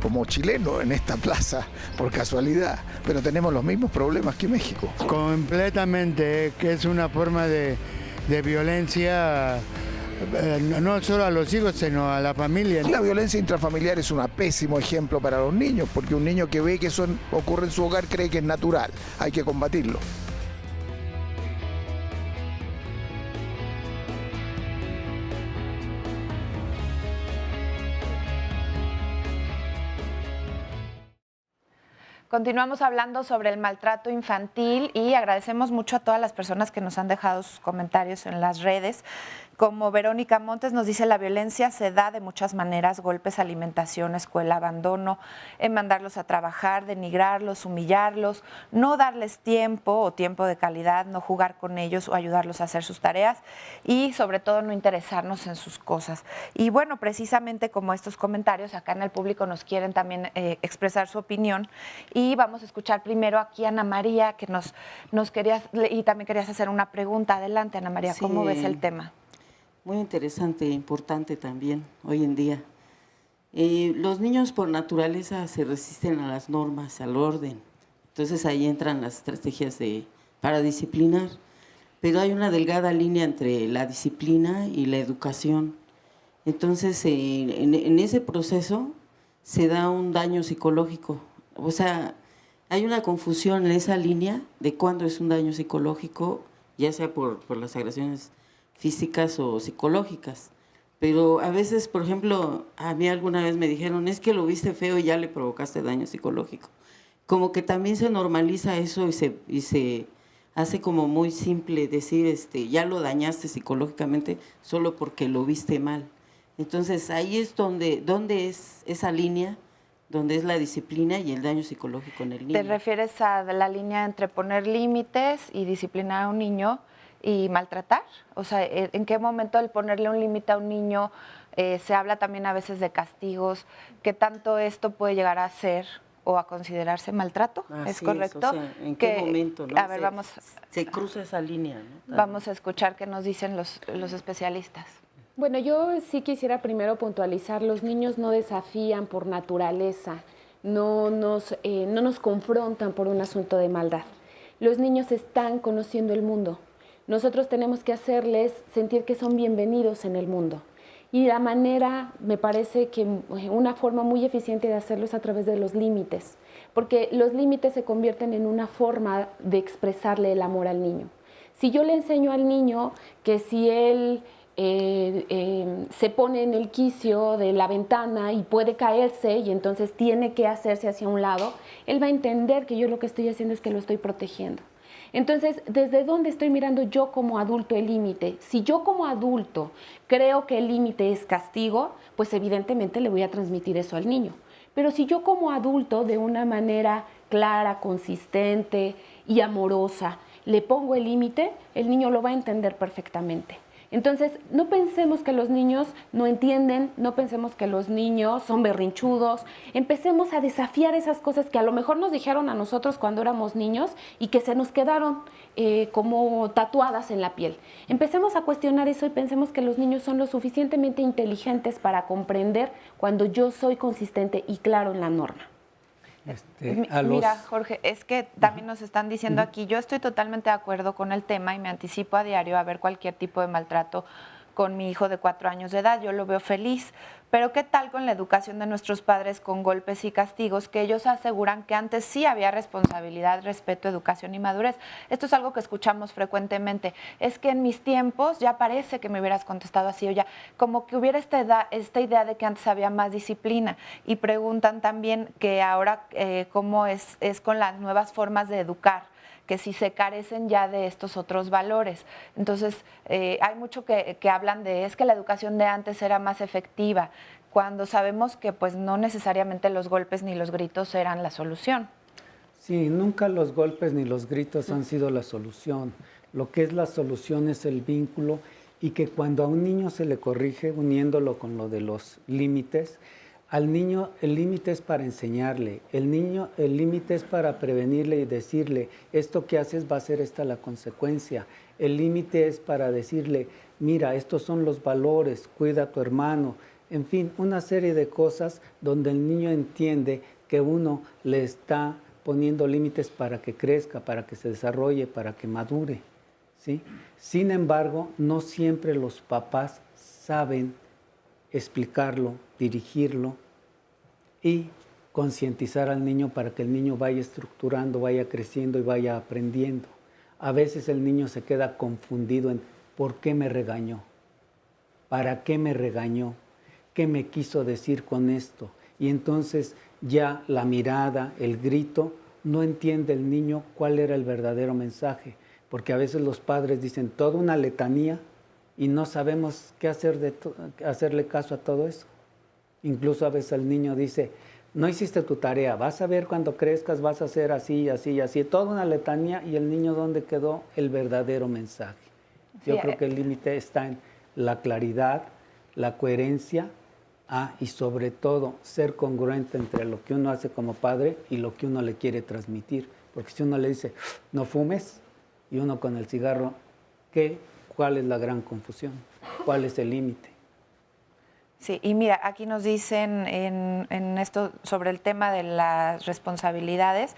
como chileno en esta plaza, por casualidad, pero tenemos los mismos problemas que México. Completamente, que es una forma de violencia, no solo a los hijos, sino a la familia. La violencia intrafamiliar es un pésimo ejemplo para los niños, porque un niño que ve que eso ocurre en su hogar cree que es natural, hay que combatirlo. Continuamos hablando sobre el maltrato infantil y agradecemos mucho a todas las personas que nos han dejado sus comentarios en las redes. Como Verónica Montes nos dice, la violencia se da de muchas maneras: golpes, alimentación, escuela, abandono, en mandarlos a trabajar, denigrarlos, humillarlos, no darles tiempo o tiempo de calidad, no jugar con ellos o ayudarlos a hacer sus tareas y sobre todo no interesarnos en sus cosas. Y bueno, precisamente como estos comentarios, acá en el público nos quieren también expresar su opinión y vamos a escuchar primero aquí a Ana María, que nos querías, y también querías hacer una pregunta. Adelante, Ana María, ¿cómo ves el tema? Muy interesante e importante también hoy en día. Los niños por naturaleza se resisten a las normas, al orden. Entonces ahí entran las estrategias para disciplinar. Pero hay una delgada línea entre la disciplina y la educación. Entonces en ese proceso se da un daño psicológico. O sea, hay una confusión en esa línea de cuándo es un daño psicológico, ya sea por las agresiones físicas o psicológicas. Pero a veces, por ejemplo, a mí alguna vez me dijeron, es que lo viste feo y ya le provocaste daño psicológico. Como que también se normaliza eso y se hace como muy simple decir, ya lo dañaste psicológicamente solo porque lo viste mal. Entonces ahí es donde es esa línea, donde es la disciplina y el daño psicológico en el niño. ¿Te refieres a la línea entre poner límites y disciplinar a un niño y maltratar? O sea, ¿en qué momento el ponerle un límite a un niño se habla también a veces de castigos? ¿Qué tanto esto puede llegar a ser o a considerarse maltrato? ¿Es correcto? O sea, ¿en qué momento, no? A ver, se cruza esa línea, ¿no? Vamos a escuchar qué nos dicen los especialistas. Bueno, yo sí quisiera primero puntualizar, los niños no desafían por naturaleza, no nos confrontan por un asunto de maldad. Los niños están conociendo el mundo. Nosotros tenemos que hacerles sentir que son bienvenidos en el mundo. Y la manera, me parece que una forma muy eficiente de hacerlo es a través de los límites, porque los límites se convierten en una forma de expresarle el amor al niño. Si yo le enseño al niño que si él se pone en el quicio de la ventana y puede caerse y entonces tiene que hacerse hacia un lado, él va a entender que yo lo que estoy haciendo es que lo estoy protegiendo. Entonces, ¿desde dónde estoy mirando yo como adulto el límite? Si yo como adulto creo que el límite es castigo, pues evidentemente le voy a transmitir eso al niño. Pero si yo como adulto, de una manera clara, consistente y amorosa, le pongo el límite, el niño lo va a entender perfectamente. Entonces, no pensemos que los niños no entienden, no pensemos que los niños son berrinchudos, empecemos a desafiar esas cosas que a lo mejor nos dijeron a nosotros cuando éramos niños y que se nos quedaron como tatuadas en la piel. Empecemos a cuestionar eso y pensemos que los niños son lo suficientemente inteligentes para comprender cuando yo soy consistente y claro en la norma. Mira, Jorge, es que también nos están diciendo aquí, yo estoy totalmente de acuerdo con el tema y me anticipo a diario a ver cualquier tipo de maltrato con mi hijo de 4 años de edad, yo lo veo feliz, pero ¿qué tal con la educación de nuestros padres con golpes y castigos? Que ellos aseguran que antes sí había responsabilidad, respeto, educación y madurez. Esto es algo que escuchamos frecuentemente. Es que en mis tiempos ya parece que me hubieras contestado así, o ya como que hubiera esta idea de que antes había más disciplina. Y preguntan también que ahora cómo es con las nuevas formas de educar, que si se carecen ya de estos otros valores. Entonces, hay mucho que hablan de es que la educación de antes era más efectiva, cuando sabemos que pues no necesariamente los golpes ni los gritos eran la solución. Sí, nunca los golpes ni los gritos han sido la solución. Lo que es la solución es el vínculo y que cuando a un niño se le corrige, uniéndolo con lo de los límites, Al niño el límite es para enseñarle, el límite es para prevenirle y decirle, esto que haces va a ser esta la consecuencia. El límite es para decirle, mira, estos son los valores, cuida a tu hermano. En fin, una serie de cosas donde el niño entiende que uno le está poniendo límites para que crezca, para que se desarrolle, para que madure, ¿sí? Sin embargo, no siempre los papás saben explicarlo, dirigirlo y concientizar al niño para que el niño vaya estructurando, vaya creciendo y vaya aprendiendo. A veces el niño se queda confundido en ¿por qué me regañó? ¿Para qué me regañó? ¿Qué me quiso decir con esto? Y entonces ya la mirada, el grito, no entiende el niño cuál era el verdadero mensaje, porque a veces los padres dicen toda una letanía y no sabemos qué hacer hacerle caso a todo eso. Incluso a veces el niño dice, no hiciste tu tarea, vas a ver cuando crezcas, vas a hacer así, así, así, toda una letanía, y el niño, ¿dónde quedó el verdadero mensaje? Yo creo que el límite está en la claridad, la coherencia, y sobre todo ser congruente entre lo que uno hace como padre y lo que uno le quiere transmitir. Porque si uno le dice, no fumes, y uno con el cigarro, ¿cuál es la gran confusión? ¿Cuál es el límite? Sí, y mira, aquí nos dicen en esto sobre el tema de las responsabilidades,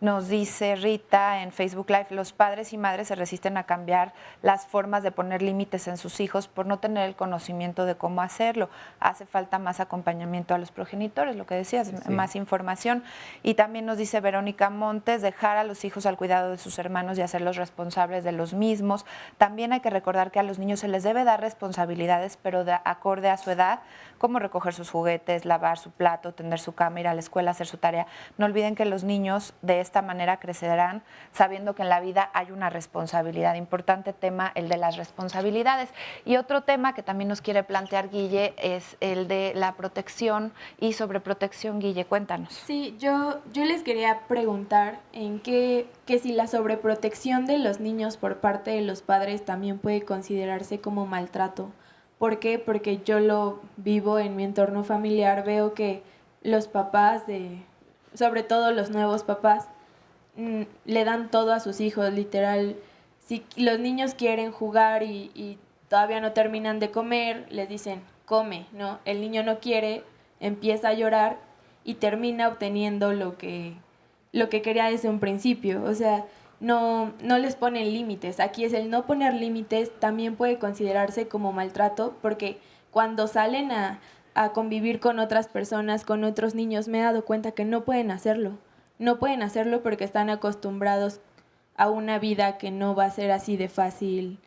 nos dice Rita en Facebook Live, los padres y madres se resisten a cambiar las formas de poner límites en sus hijos por no tener el conocimiento de cómo hacerlo. Hace falta más acompañamiento a los progenitores, lo que decías, sí, más información. Y también nos dice Verónica Montes, dejar a los hijos al cuidado de sus hermanos y hacerlos responsables de los mismos. También hay que recordar que a los niños se les debe dar responsabilidades, pero acorde a su edad, como recoger sus juguetes, lavar su plato, tender su cama, ir a la escuela, hacer su tarea. No olviden que los niños de esta manera crecerán sabiendo que en la vida hay una responsabilidad. Importante tema el de las responsabilidades. Y otro tema que también nos quiere plantear Guille es el de la protección y sobreprotección. Guille, cuéntanos. Sí, yo les quería preguntar en que si la sobreprotección de los niños por parte de los padres también puede considerarse como maltrato. ¿Por qué? Porque yo lo vivo en mi entorno familiar, veo que los papás, sobre todo los nuevos papás, le dan todo a sus hijos, literal. Si los niños quieren jugar y todavía no terminan de comer, les dicen, come, ¿no? El niño no quiere, empieza a llorar y termina obteniendo lo que quería desde un principio. O sea, no les ponen límites. Aquí es el no poner límites, también puede considerarse como maltrato, porque cuando salen a convivir con otras personas, con otros niños, me he dado cuenta que no pueden hacerlo. No pueden hacerlo porque están acostumbrados a una vida que no va a ser así de fácil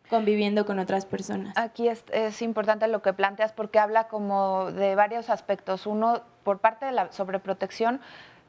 conviviendo con otras personas. Aquí es importante lo que planteas porque habla como de varios aspectos. Uno, por parte de la sobreprotección,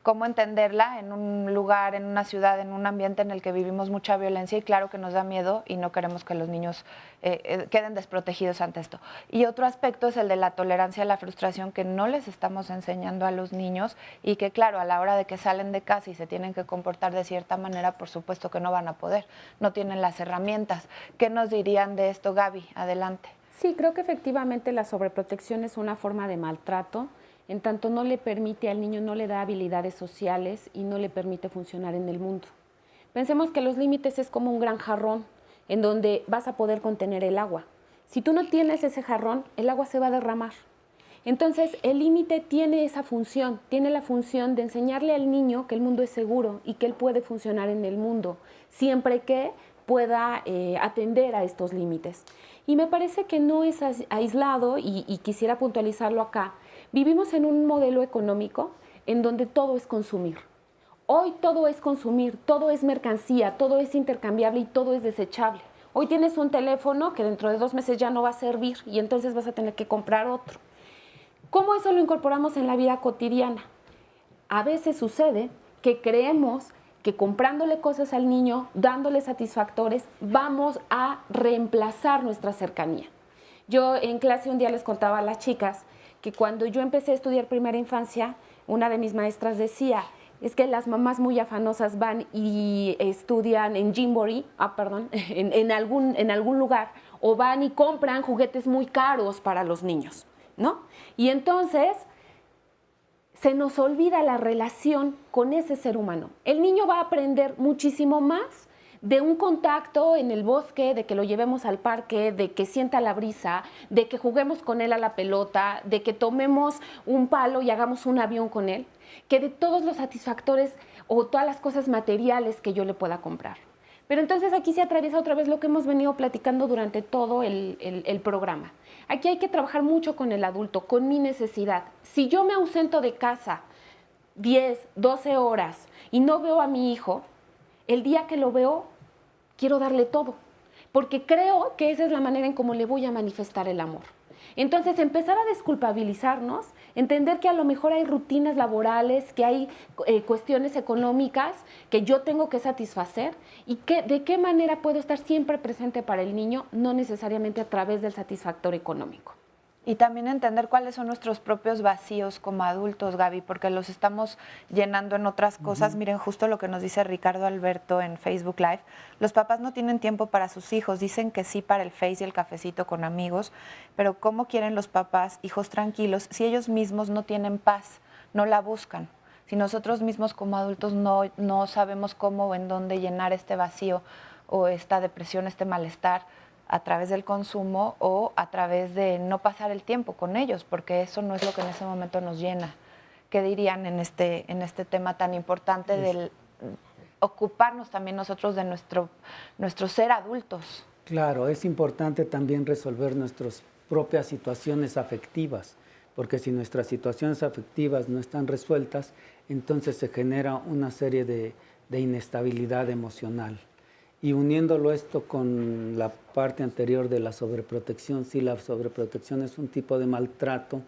cómo entenderla en un lugar, en una ciudad, en un ambiente en el que vivimos mucha violencia y claro que nos da miedo y no queremos que los niños queden desprotegidos ante esto. Y otro aspecto es el de la tolerancia a la frustración que no les estamos enseñando a los niños y que claro, a la hora de que salen de casa y se tienen que comportar de cierta manera, por supuesto que no van a poder, no tienen las herramientas. ¿Qué nos dirían de esto, Gaby? Adelante. Sí, creo que efectivamente la sobreprotección es una forma de maltrato. En tanto no le permite al niño, no le da habilidades sociales y no le permite funcionar en el mundo. Pensemos que los límites es como un gran jarrón en donde vas a poder contener el agua. Si tú no tienes ese jarrón, el agua se va a derramar. Entonces, el límite tiene esa función, tiene la función de enseñarle al niño que el mundo es seguro y que él puede funcionar en el mundo, siempre que pueda atender a estos límites. Y me parece que no es aislado, y quisiera puntualizarlo acá. Vivimos en un modelo económico en donde todo es consumir. Hoy todo es consumir, todo es mercancía, todo es intercambiable y todo es desechable. Hoy tienes un teléfono que dentro de 2 meses ya no va a servir y entonces vas a tener que comprar otro. ¿Cómo eso lo incorporamos en la vida cotidiana? A veces sucede que creemos que comprándole cosas al niño, dándole satisfactores, vamos a reemplazar nuestra cercanía. Yo en clase un día les contaba a las chicas que cuando yo empecé a estudiar primera infancia, una de mis maestras decía, es que las mamás muy afanosas van y estudian en Gymboree, en algún lugar, o van y compran juguetes muy caros para los niños, ¿no? Y entonces se nos olvida la relación con ese ser humano. El niño va a aprender muchísimo más de un contacto en el bosque, de que lo llevemos al parque, de que sienta la brisa, de que juguemos con él a la pelota, de que tomemos un palo y hagamos un avión con él, que de todos los satisfactores o todas las cosas materiales que yo le pueda comprar. Pero entonces aquí se atraviesa otra vez lo que hemos venido platicando durante todo el programa. Aquí hay que trabajar mucho con el adulto, con mi necesidad. Si yo me ausento de casa 10, 12 horas y no veo a mi hijo, el día que lo veo, quiero darle todo, porque creo que esa es la manera en cómo le voy a manifestar el amor. Entonces, empezar a desculpabilizarnos, entender que a lo mejor hay rutinas laborales, que hay cuestiones económicas que yo tengo que satisfacer y que, de qué manera puedo estar siempre presente para el niño, no necesariamente a través del satisfactor económico. Y también entender cuáles son nuestros propios vacíos como adultos, Gaby, porque los estamos llenando en otras cosas. Miren, justo lo que nos dice Ricardo Alberto en Facebook Live. Los papás no tienen tiempo para sus hijos. Dicen que sí para el Face y el cafecito con amigos, pero ¿cómo quieren los papás hijos tranquilos si ellos mismos no tienen paz, no la buscan? Si nosotros mismos como adultos no sabemos cómo o en dónde llenar este vacío o esta depresión, este malestar, a través del consumo o a través de no pasar el tiempo con ellos, porque eso no es lo que en ese momento nos llena. ¿Qué dirían en este tema tan importante del ocuparnos también nosotros de nuestro ser adultos? Claro, es importante también resolver nuestras propias situaciones afectivas, porque si nuestras situaciones afectivas no están resueltas, entonces se genera una serie de inestabilidad emocional. Y uniéndolo esto con la parte anterior de la sobreprotección, sí, la sobreprotección es un tipo de maltrato,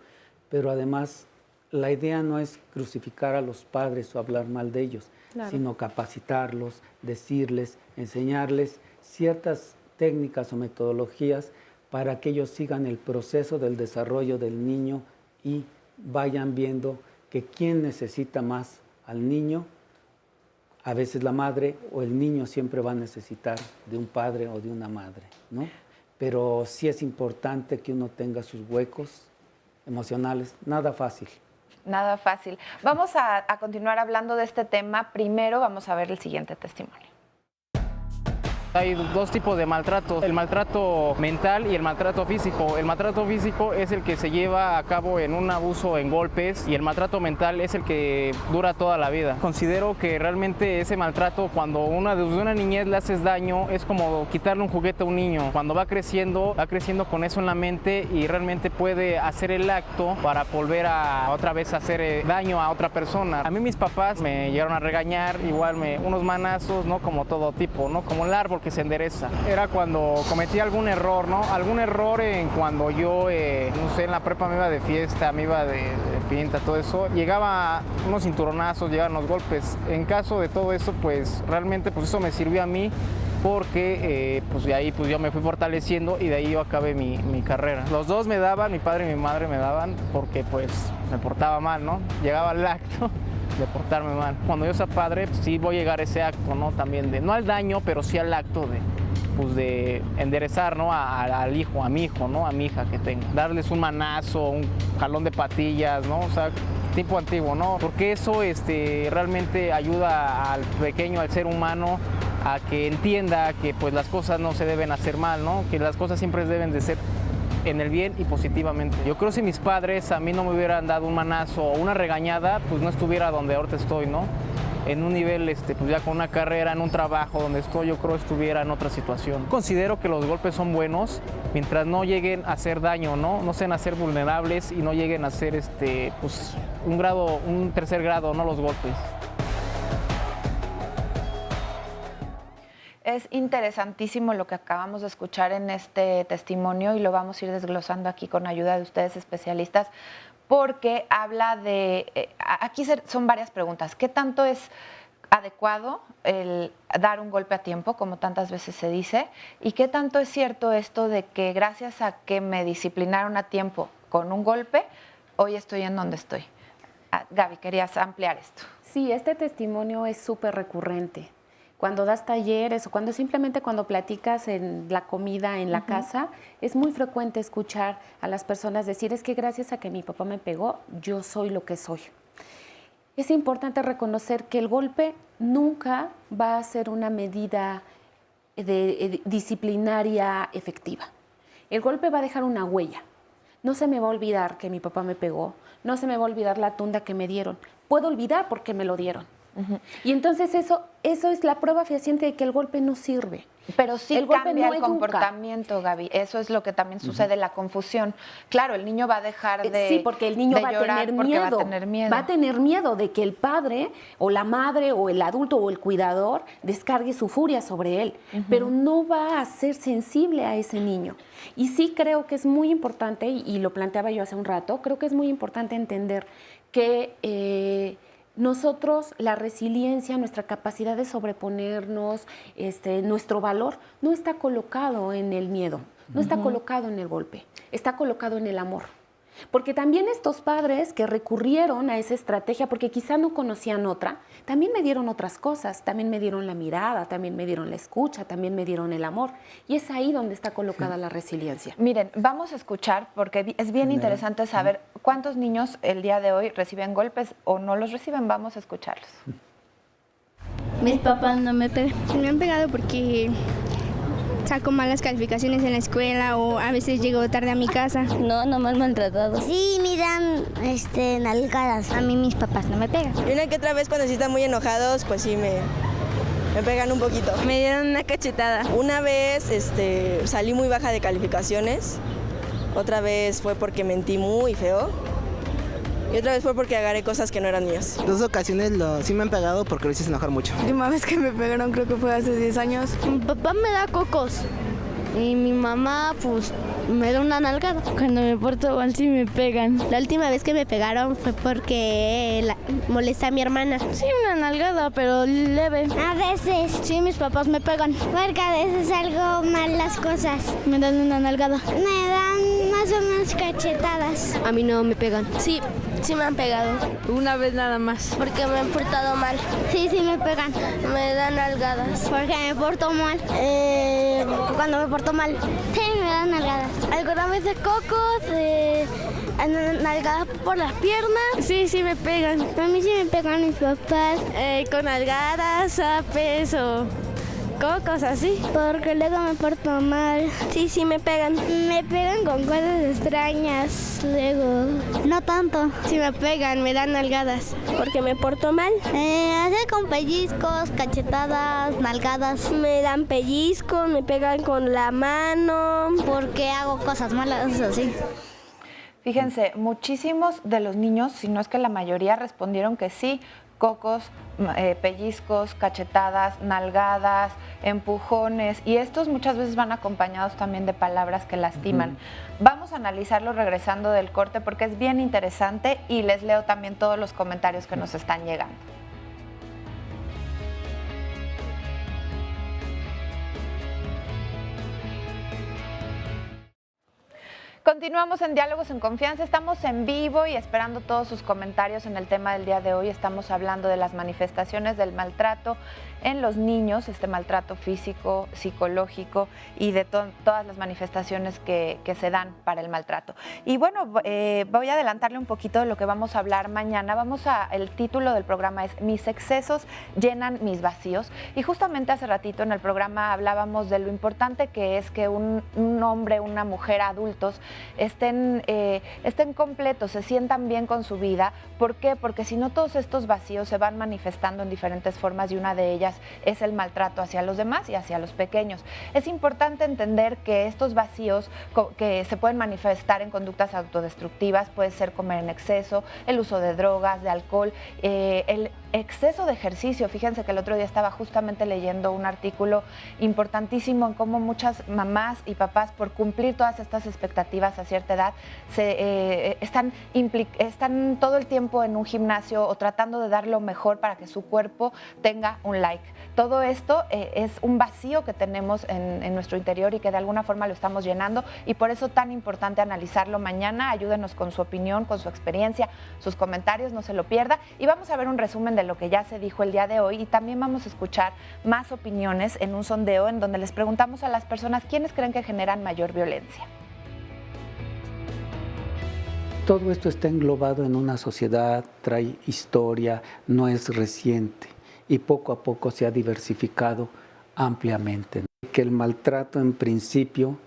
pero además la idea no es crucificar a los padres o hablar mal de ellos, claro, sino capacitarlos, decirles, enseñarles ciertas técnicas o metodologías para que ellos sigan el proceso del desarrollo del niño y vayan viendo que quién necesita más al niño. A veces la madre o el niño siempre va a necesitar de un padre o de una madre, ¿no? Pero sí es importante que uno tenga sus huecos emocionales. Nada fácil. Nada fácil. Vamos a continuar hablando de este tema. Primero vamos a ver el siguiente testimonio. Hay dos tipos de maltrato, el maltrato mental y el maltrato físico. El maltrato físico es el que se lleva a cabo en un abuso, en golpes, y el maltrato mental es el que dura toda la vida. Considero que realmente ese maltrato, cuando desde una niñez le haces daño, es como quitarle un juguete a un niño. Cuando va creciendo con eso en la mente y realmente puede hacer el acto para volver a otra vez hacer daño a otra persona. A mí mis papás me llegaron a regañar, igual unos manazos, ¿no? Como todo tipo, ¿no? Como el árbol que se endereza. Era cuando cometí algún error, ¿no? Algún error en cuando yo, no sé, en la prepa me iba de fiesta, me iba de pinta, todo eso. Llegaba unos cinturonazos, llegaban los golpes. En caso de todo eso, pues realmente pues eso me sirvió a mí porque pues de ahí pues yo me fui fortaleciendo y de ahí yo acabé mi carrera. Los dos me daban, mi padre y mi madre me daban porque pues me portaba mal, ¿no? Llegaba al acto de portarme mal. Cuando yo sea padre, pues, sí voy a llegar a ese acto, ¿no? También no al daño, pero sí al acto de enderezar, ¿no? Al hijo, a mi hijo, ¿no? A mi hija que tengo. Darles un manazo, un jalón de patillas, ¿no? O sea, tipo antiguo, ¿no? Porque eso realmente ayuda al pequeño, al ser humano, a que entienda que pues las cosas no se deben hacer mal, ¿no? Que las cosas siempre deben de ser en el bien y positivamente. Yo creo que si mis padres a mí no me hubieran dado un manazo o una regañada, pues no estuviera donde ahorita estoy, ¿no? En un nivel, pues ya con una carrera, en un trabajo donde estoy, yo creo que estuviera en otra situación. Considero que los golpes son buenos mientras no lleguen a hacer daño, ¿no? No sean a ser vulnerables y no lleguen a ser, pues un tercer grado, ¿no? Los golpes. Es interesantísimo lo que acabamos de escuchar en este testimonio y lo vamos a ir desglosando aquí con ayuda de ustedes especialistas, porque habla de, aquí son varias preguntas. ¿Qué tanto es adecuado el dar un golpe a tiempo, como tantas veces se dice? ¿Y qué tanto es cierto esto de que gracias a que me disciplinaron a tiempo con un golpe, hoy estoy en donde estoy? Gaby, querías ampliar esto. Sí, este testimonio es súper recurrente. Cuando das talleres o cuando platicas en la comida, en la casa, es muy frecuente escuchar a las personas decir, es que gracias a que mi papá me pegó, yo soy lo que soy. es importante reconocer que el golpe nunca va a ser una medida disciplinaria efectiva. El golpe va a dejar una huella. No se me va a olvidar que mi papá me pegó, no se me va a olvidar la tunda que me dieron. Puedo olvidar porque me lo dieron. Y entonces eso es la prueba fehaciente de que el golpe no sirve. Pero sí cambia el comportamiento, Gaby. Eso es lo que también sucede, la confusión. Claro, el niño va a dejar de Sí, porque el niño va a tener miedo. Va a tener miedo. Va a tener miedo de que el padre o la madre o el adulto o el cuidador descargue su furia sobre él. Pero no va a ser sensible a ese niño. Y sí creo que es muy importante, y lo planteaba yo hace un rato, creo que es muy importante entender que nosotros, la resiliencia, nuestra capacidad de sobreponernos, nuestro valor, no está colocado en el miedo, no está colocado en el golpe, está colocado en el amor. Porque también estos padres que recurrieron a esa estrategia, porque quizá no conocían otra, también me dieron otras cosas, también me dieron la mirada, también me dieron la escucha, también me dieron el amor. Y es ahí donde está colocada la resiliencia. Miren, vamos a escuchar, porque es bien interesante saber cuántos niños el día de hoy reciben golpes o no los reciben. Vamos a escucharlos. Mis papás no me pegan. Me han pegado porque saco malas calificaciones en la escuela o a veces llego tarde a mi casa. No me han maltratado. Sí, me dan nalgadas. A mí mis papás no me pegan. Y una que otra vez cuando sí están muy enojados, pues sí me pegan un poquito. Me dieron una cachetada. Una vez salí muy baja de calificaciones. Otra vez fue porque mentí muy feo. Y otra vez fue porque agarré cosas que no eran mías. 2 ocasiones sí me han pegado porque lo hiciste enojar mucho. La última vez que me pegaron creo que fue hace 10 años. Mi papá me da cocos y mi mamá pues me da una nalgada. Cuando me porto mal sí me pegan. La última vez que me pegaron fue porque molesté a mi hermana. Sí, una nalgada, pero leve. A veces sí mis papás me pegan porque a veces salgo mal las cosas. Me dan una nalgada. Me dan más o menos cachetadas. A mí no me pegan. Sí me han pegado. Una vez nada más. Porque me han portado mal. Sí me pegan. Me dan nalgadas. Porque me porto mal. Cuando me porto mal. Sí, me dan nalgadas. Algunas veces cocos, nalgadas por las piernas. Sí me pegan. A mí sí me pegan mis papás. Con nalgadas, zapes o cocos así. Porque luego me porto mal. Sí me pegan. Me pegan con cosas extrañas luego. No tanto. Si me pegan, me dan nalgadas. Porque me porto mal. Hace con pellizcos, cachetadas, nalgadas. Me dan pellizcos, me pegan con la mano. Porque hago cosas malas así. Fíjense, muchísimos de los niños, si no es que la mayoría, respondieron que sí. Cocos, pellizcos, cachetadas, nalgadas, empujones, y estos muchas veces van acompañados también de palabras que lastiman. Vamos a analizarlo regresando del corte porque es bien interesante y les leo también todos los comentarios que nos están llegando. Continuamos en Diálogos en Confianza, estamos en vivo y esperando todos sus comentarios en el tema del día de hoy. Estamos hablando de las manifestaciones del maltrato en los niños, este maltrato físico, psicológico y de todas las manifestaciones que se dan para el maltrato. Y bueno, voy a adelantarle un poquito de lo que vamos a hablar mañana. El título del programa es Mis excesos llenan mis vacíos. Y justamente hace ratito en el programa hablábamos de lo importante que es que un hombre, una mujer, adultos, estén completos, se sientan bien con su vida. ¿Por qué? Porque si no, todos estos vacíos se van manifestando en diferentes formas y una de ellas es el maltrato hacia los demás y hacia los pequeños. Es importante entender que estos vacíos que se pueden manifestar en conductas autodestructivas, puede ser comer en exceso, el uso de drogas, de alcohol, el exceso de ejercicio. Fíjense que el otro día estaba justamente leyendo un artículo importantísimo en cómo muchas mamás y papás, por cumplir todas estas expectativas a cierta edad, están todo el tiempo en un gimnasio o tratando de dar lo mejor para que su cuerpo tenga un like. Todo esto es un vacío que tenemos en nuestro interior y que de alguna forma lo estamos llenando, y por eso tan importante analizarlo mañana. Ayúdenos con su opinión, con su experiencia, sus comentarios, no se lo pierda, y vamos a ver un resumen de lo que ya se dijo el día de hoy, y también vamos a escuchar más opiniones en un sondeo en donde les preguntamos a las personas quiénes creen que generan mayor violencia. todo esto está englobado en una sociedad, trae historia, no es reciente y poco a poco se ha diversificado ampliamente. Que el maltrato en principio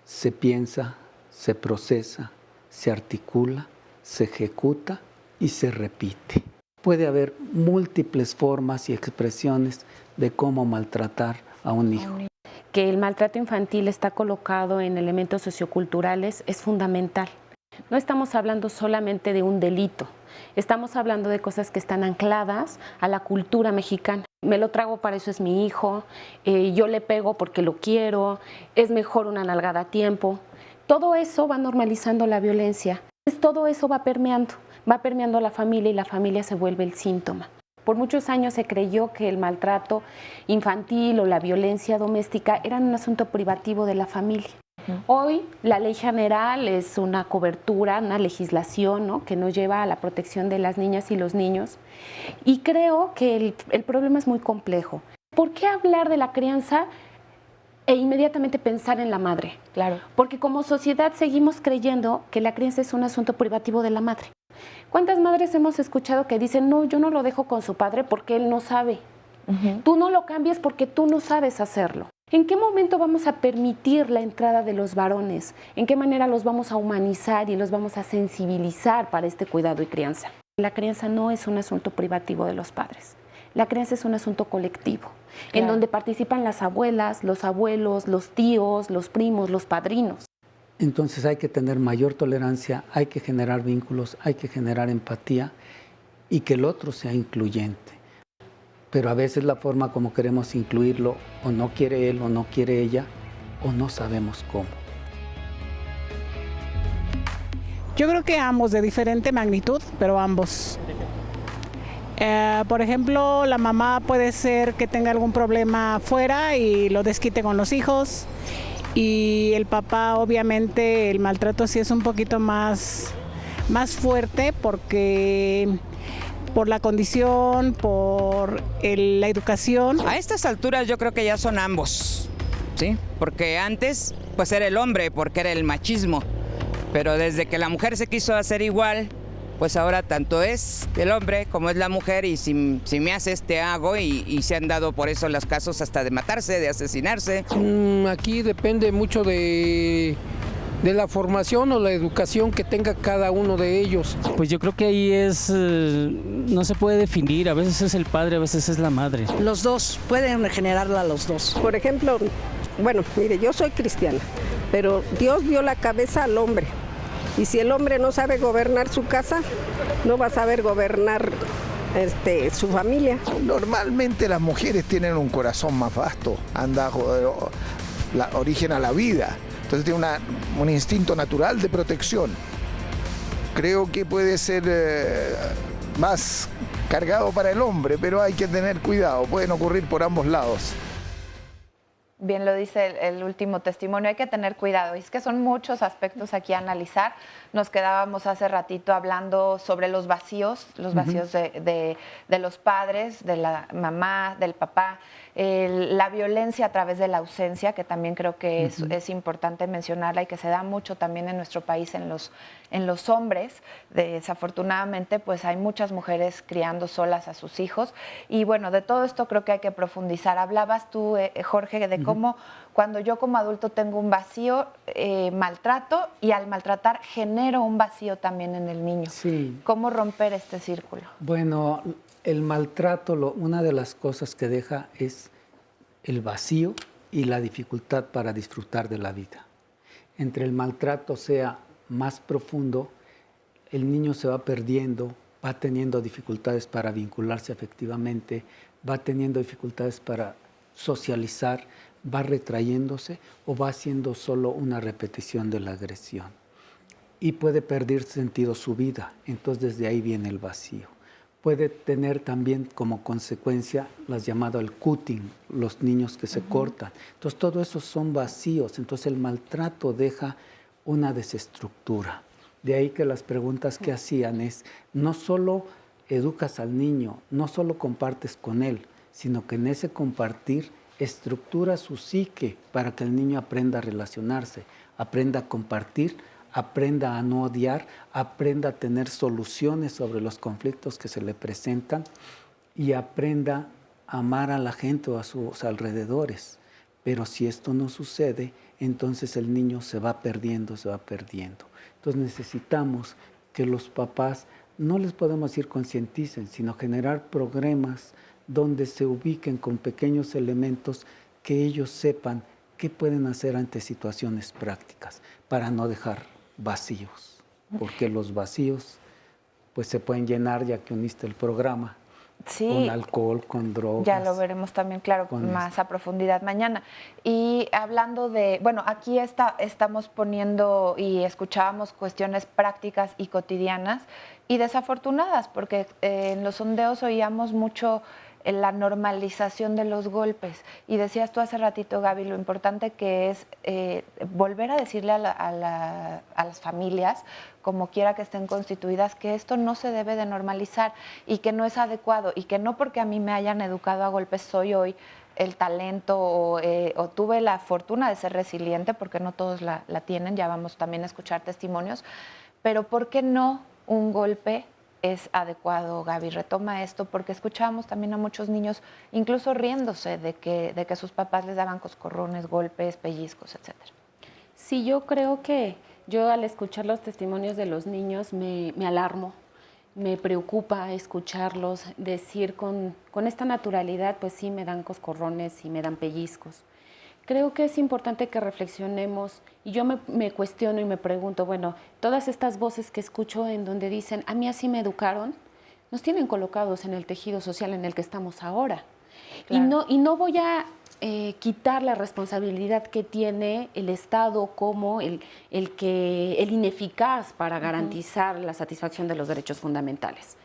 se piensa, se procesa, se articula, se ejecuta y se repite. Puede haber múltiples formas y expresiones de cómo maltratar a un hijo. Que el maltrato infantil está colocado en elementos socioculturales es fundamental. No estamos hablando solamente de un delito, estamos hablando de cosas que están ancladas a la cultura mexicana. Me lo trago, para eso es mi hijo, yo le pego porque lo quiero, es mejor una nalgada a tiempo. Todo eso va normalizando la violencia, todo eso va permeando a la familia y la familia se vuelve el síntoma. Por muchos años se creyó que el maltrato infantil o la violencia doméstica eran un asunto privativo de la familia. Hoy la ley general es una cobertura, una legislación, ¿no?, que nos lleva a la protección de las niñas y los niños. Y creo que el problema es muy complejo. ¿Por qué hablar de la crianza e inmediatamente pensar en la madre? Claro. Porque como sociedad seguimos creyendo que la crianza es un asunto privativo de la madre. ¿Cuántas madres hemos escuchado que dicen, no, yo no lo dejo con su padre porque él no sabe? Tú no lo cambias porque tú no sabes hacerlo. ¿En qué momento vamos a permitir la entrada de los varones? ¿En qué manera los vamos a humanizar y los vamos a sensibilizar para este cuidado y crianza? La crianza no es un asunto privativo de los padres. La crianza es un asunto colectivo, en donde participan las abuelas, los abuelos, los tíos, los primos, los padrinos. Entonces hay que tener mayor tolerancia, hay que generar vínculos, hay que generar empatía y que el otro sea incluyente. Pero a veces la forma como queremos incluirlo, o no quiere él o no quiere ella, o no sabemos cómo. Yo creo que ambos, de diferente magnitud, pero ambos. Por ejemplo, la mamá puede ser que tenga algún problema fuera y lo desquite con los hijos. Y el papá, obviamente, el maltrato sí es un poquito más fuerte porque por la condición, por la educación. A estas alturas yo creo que ya son ambos, ¿sí? Porque antes pues era el hombre, porque era el machismo, pero desde que la mujer se quiso hacer igual, pues ahora tanto es el hombre como es la mujer, y si me haces te hago, y se han dado por eso los casos hasta de matarse, de asesinarse. Aquí depende mucho de la formación o la educación que tenga cada uno de ellos. Pues yo creo que ahí no se puede definir, a veces es el padre, a veces es la madre. Los dos, pueden generarla los dos. Por ejemplo, bueno, mire, yo soy cristiana, pero Dios dio la cabeza al hombre. Y si el hombre no sabe gobernar su casa, no va a saber gobernar su familia. Normalmente las mujeres tienen un corazón más vasto, origen a la vida. Entonces tiene un instinto natural de protección. Creo que puede ser más cargado para el hombre, pero hay que tener cuidado, pueden ocurrir por ambos lados. Bien lo dice el último testimonio, hay que tener cuidado. Y es que son muchos aspectos aquí a analizar. Nos quedábamos hace ratito hablando sobre los vacíos de los padres, de la mamá, del papá, la violencia a través de la ausencia, que también creo que es importante mencionarla y que se da mucho también en nuestro país en los hombres. Desafortunadamente, pues hay muchas mujeres criando solas a sus hijos. Y bueno, de todo esto creo que hay que profundizar. Hablabas tú, Jorge, de cómo cuando yo como adulto tengo un vacío, maltrato, y al maltratar genero un vacío también en el niño. Sí. ¿Cómo romper este círculo? Bueno, el maltrato, una de las cosas que deja es el vacío y la dificultad para disfrutar de la vida. Entre el maltrato sea más profundo, el niño se va perdiendo, va teniendo dificultades para vincularse afectivamente, va teniendo dificultades para socializar, va retrayéndose o va siendo solo una repetición de la agresión. Y puede perder sentido su vida, entonces desde ahí viene el vacío. Puede tener también como consecuencia las llamadas el cutting, los niños que se cortan. Entonces todo eso son vacíos, entonces el maltrato deja una desestructura. De ahí que las preguntas que hacían es, no solo educas al niño, no solo compartes con él, sino que en ese compartir estructura su psique para que el niño aprenda a relacionarse, aprenda a compartir, aprenda a no odiar, aprenda a tener soluciones sobre los conflictos que se le presentan y aprenda a amar a la gente o a sus alrededores. Pero si esto no sucede, entonces el niño se va perdiendo. Entonces necesitamos que los papás, no les podemos decir concienticen, sino generar programas donde se ubiquen con pequeños elementos que ellos sepan qué pueden hacer ante situaciones prácticas para no dejar vacíos, porque los vacíos pues se pueden llenar, ya que uniste el programa, sí, con alcohol, con drogas. Ya lo veremos también, claro, más a profundidad mañana. Y hablando de, bueno, aquí estamos poniendo y escuchábamos cuestiones prácticas y cotidianas y desafortunadas, porque en los sondeos oíamos mucho la normalización de los golpes. Y decías tú hace ratito, Gaby, lo importante que es volver a decirle a las familias, como quiera que estén constituidas, que esto no se debe de normalizar y que no es adecuado y que no porque a mí me hayan educado a golpes soy hoy el talento o tuve la fortuna de ser resiliente, porque no todos la tienen, ya vamos también a escuchar testimonios, pero ¿por qué no un golpe es adecuado? Gaby, retoma esto, porque escuchábamos también a muchos niños incluso riéndose de que sus papás les daban coscorrones, golpes, pellizcos, etcétera. Sí, yo creo que yo al escuchar los testimonios de los niños me alarmo, me preocupa escucharlos decir con esta naturalidad, pues sí me dan coscorrones y me dan pellizcos. Creo que es importante que reflexionemos y yo me cuestiono y me pregunto, bueno, todas estas voces que escucho en donde dicen, a mí así me educaron, nos tienen colocados en el tejido social en el que estamos ahora. Claro. Y no voy a quitar la responsabilidad que tiene el Estado como el ineficaz para garantizar la satisfacción de los derechos fundamentales.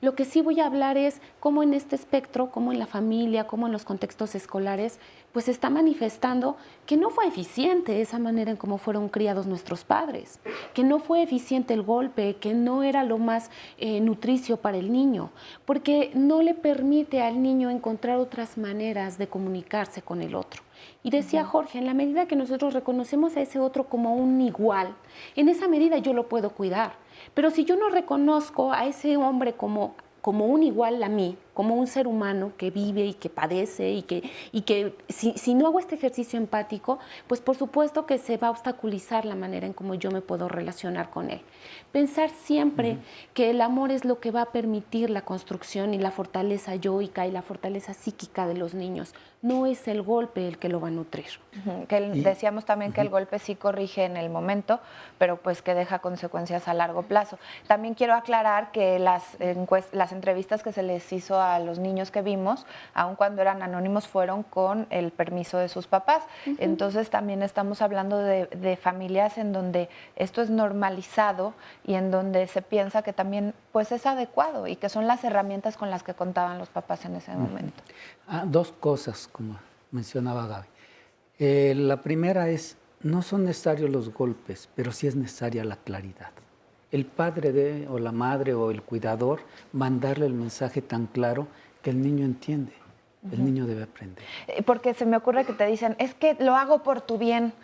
Lo que sí voy a hablar es cómo en este espectro, cómo en la familia, cómo en los contextos escolares, pues se está manifestando que no fue eficiente esa manera en cómo fueron criados nuestros padres, que no fue eficiente el golpe, que no era lo más nutricio para el niño, porque no le permite al niño encontrar otras maneras de comunicarse con el otro. Y decía Jorge, en la medida que nosotros reconocemos a ese otro como un igual, en esa medida yo lo puedo cuidar. Pero si yo no reconozco a ese hombre como un igual a mí, como un ser humano que vive y que padece y que si no hago este ejercicio empático, pues por supuesto que se va a obstaculizar la manera en cómo yo me puedo relacionar con él. Pensar siempre que el amor es lo que va a permitir la construcción y la fortaleza yoica y la fortaleza psíquica de los niños. No es el golpe el que lo va a nutrir. Decíamos también que el golpe sí corrige en el momento, pero pues que deja consecuencias a largo plazo. También quiero aclarar que las entrevistas que se les hizo a los niños que vimos, aun cuando eran anónimos, fueron con el permiso de sus papás. Entonces también estamos hablando de familias en donde esto es normalizado y en donde se piensa que también pues es adecuado y que son las herramientas con las que contaban los papás en ese momento. Dos cosas, como mencionaba Gaby. La primera es, no son necesarios los golpes, pero sí es necesaria la claridad. El padre o la madre o el cuidador mandarle el mensaje tan claro que el niño entiende. El niño debe aprender. Porque se me ocurre que te dicen, es que lo hago por tu bien,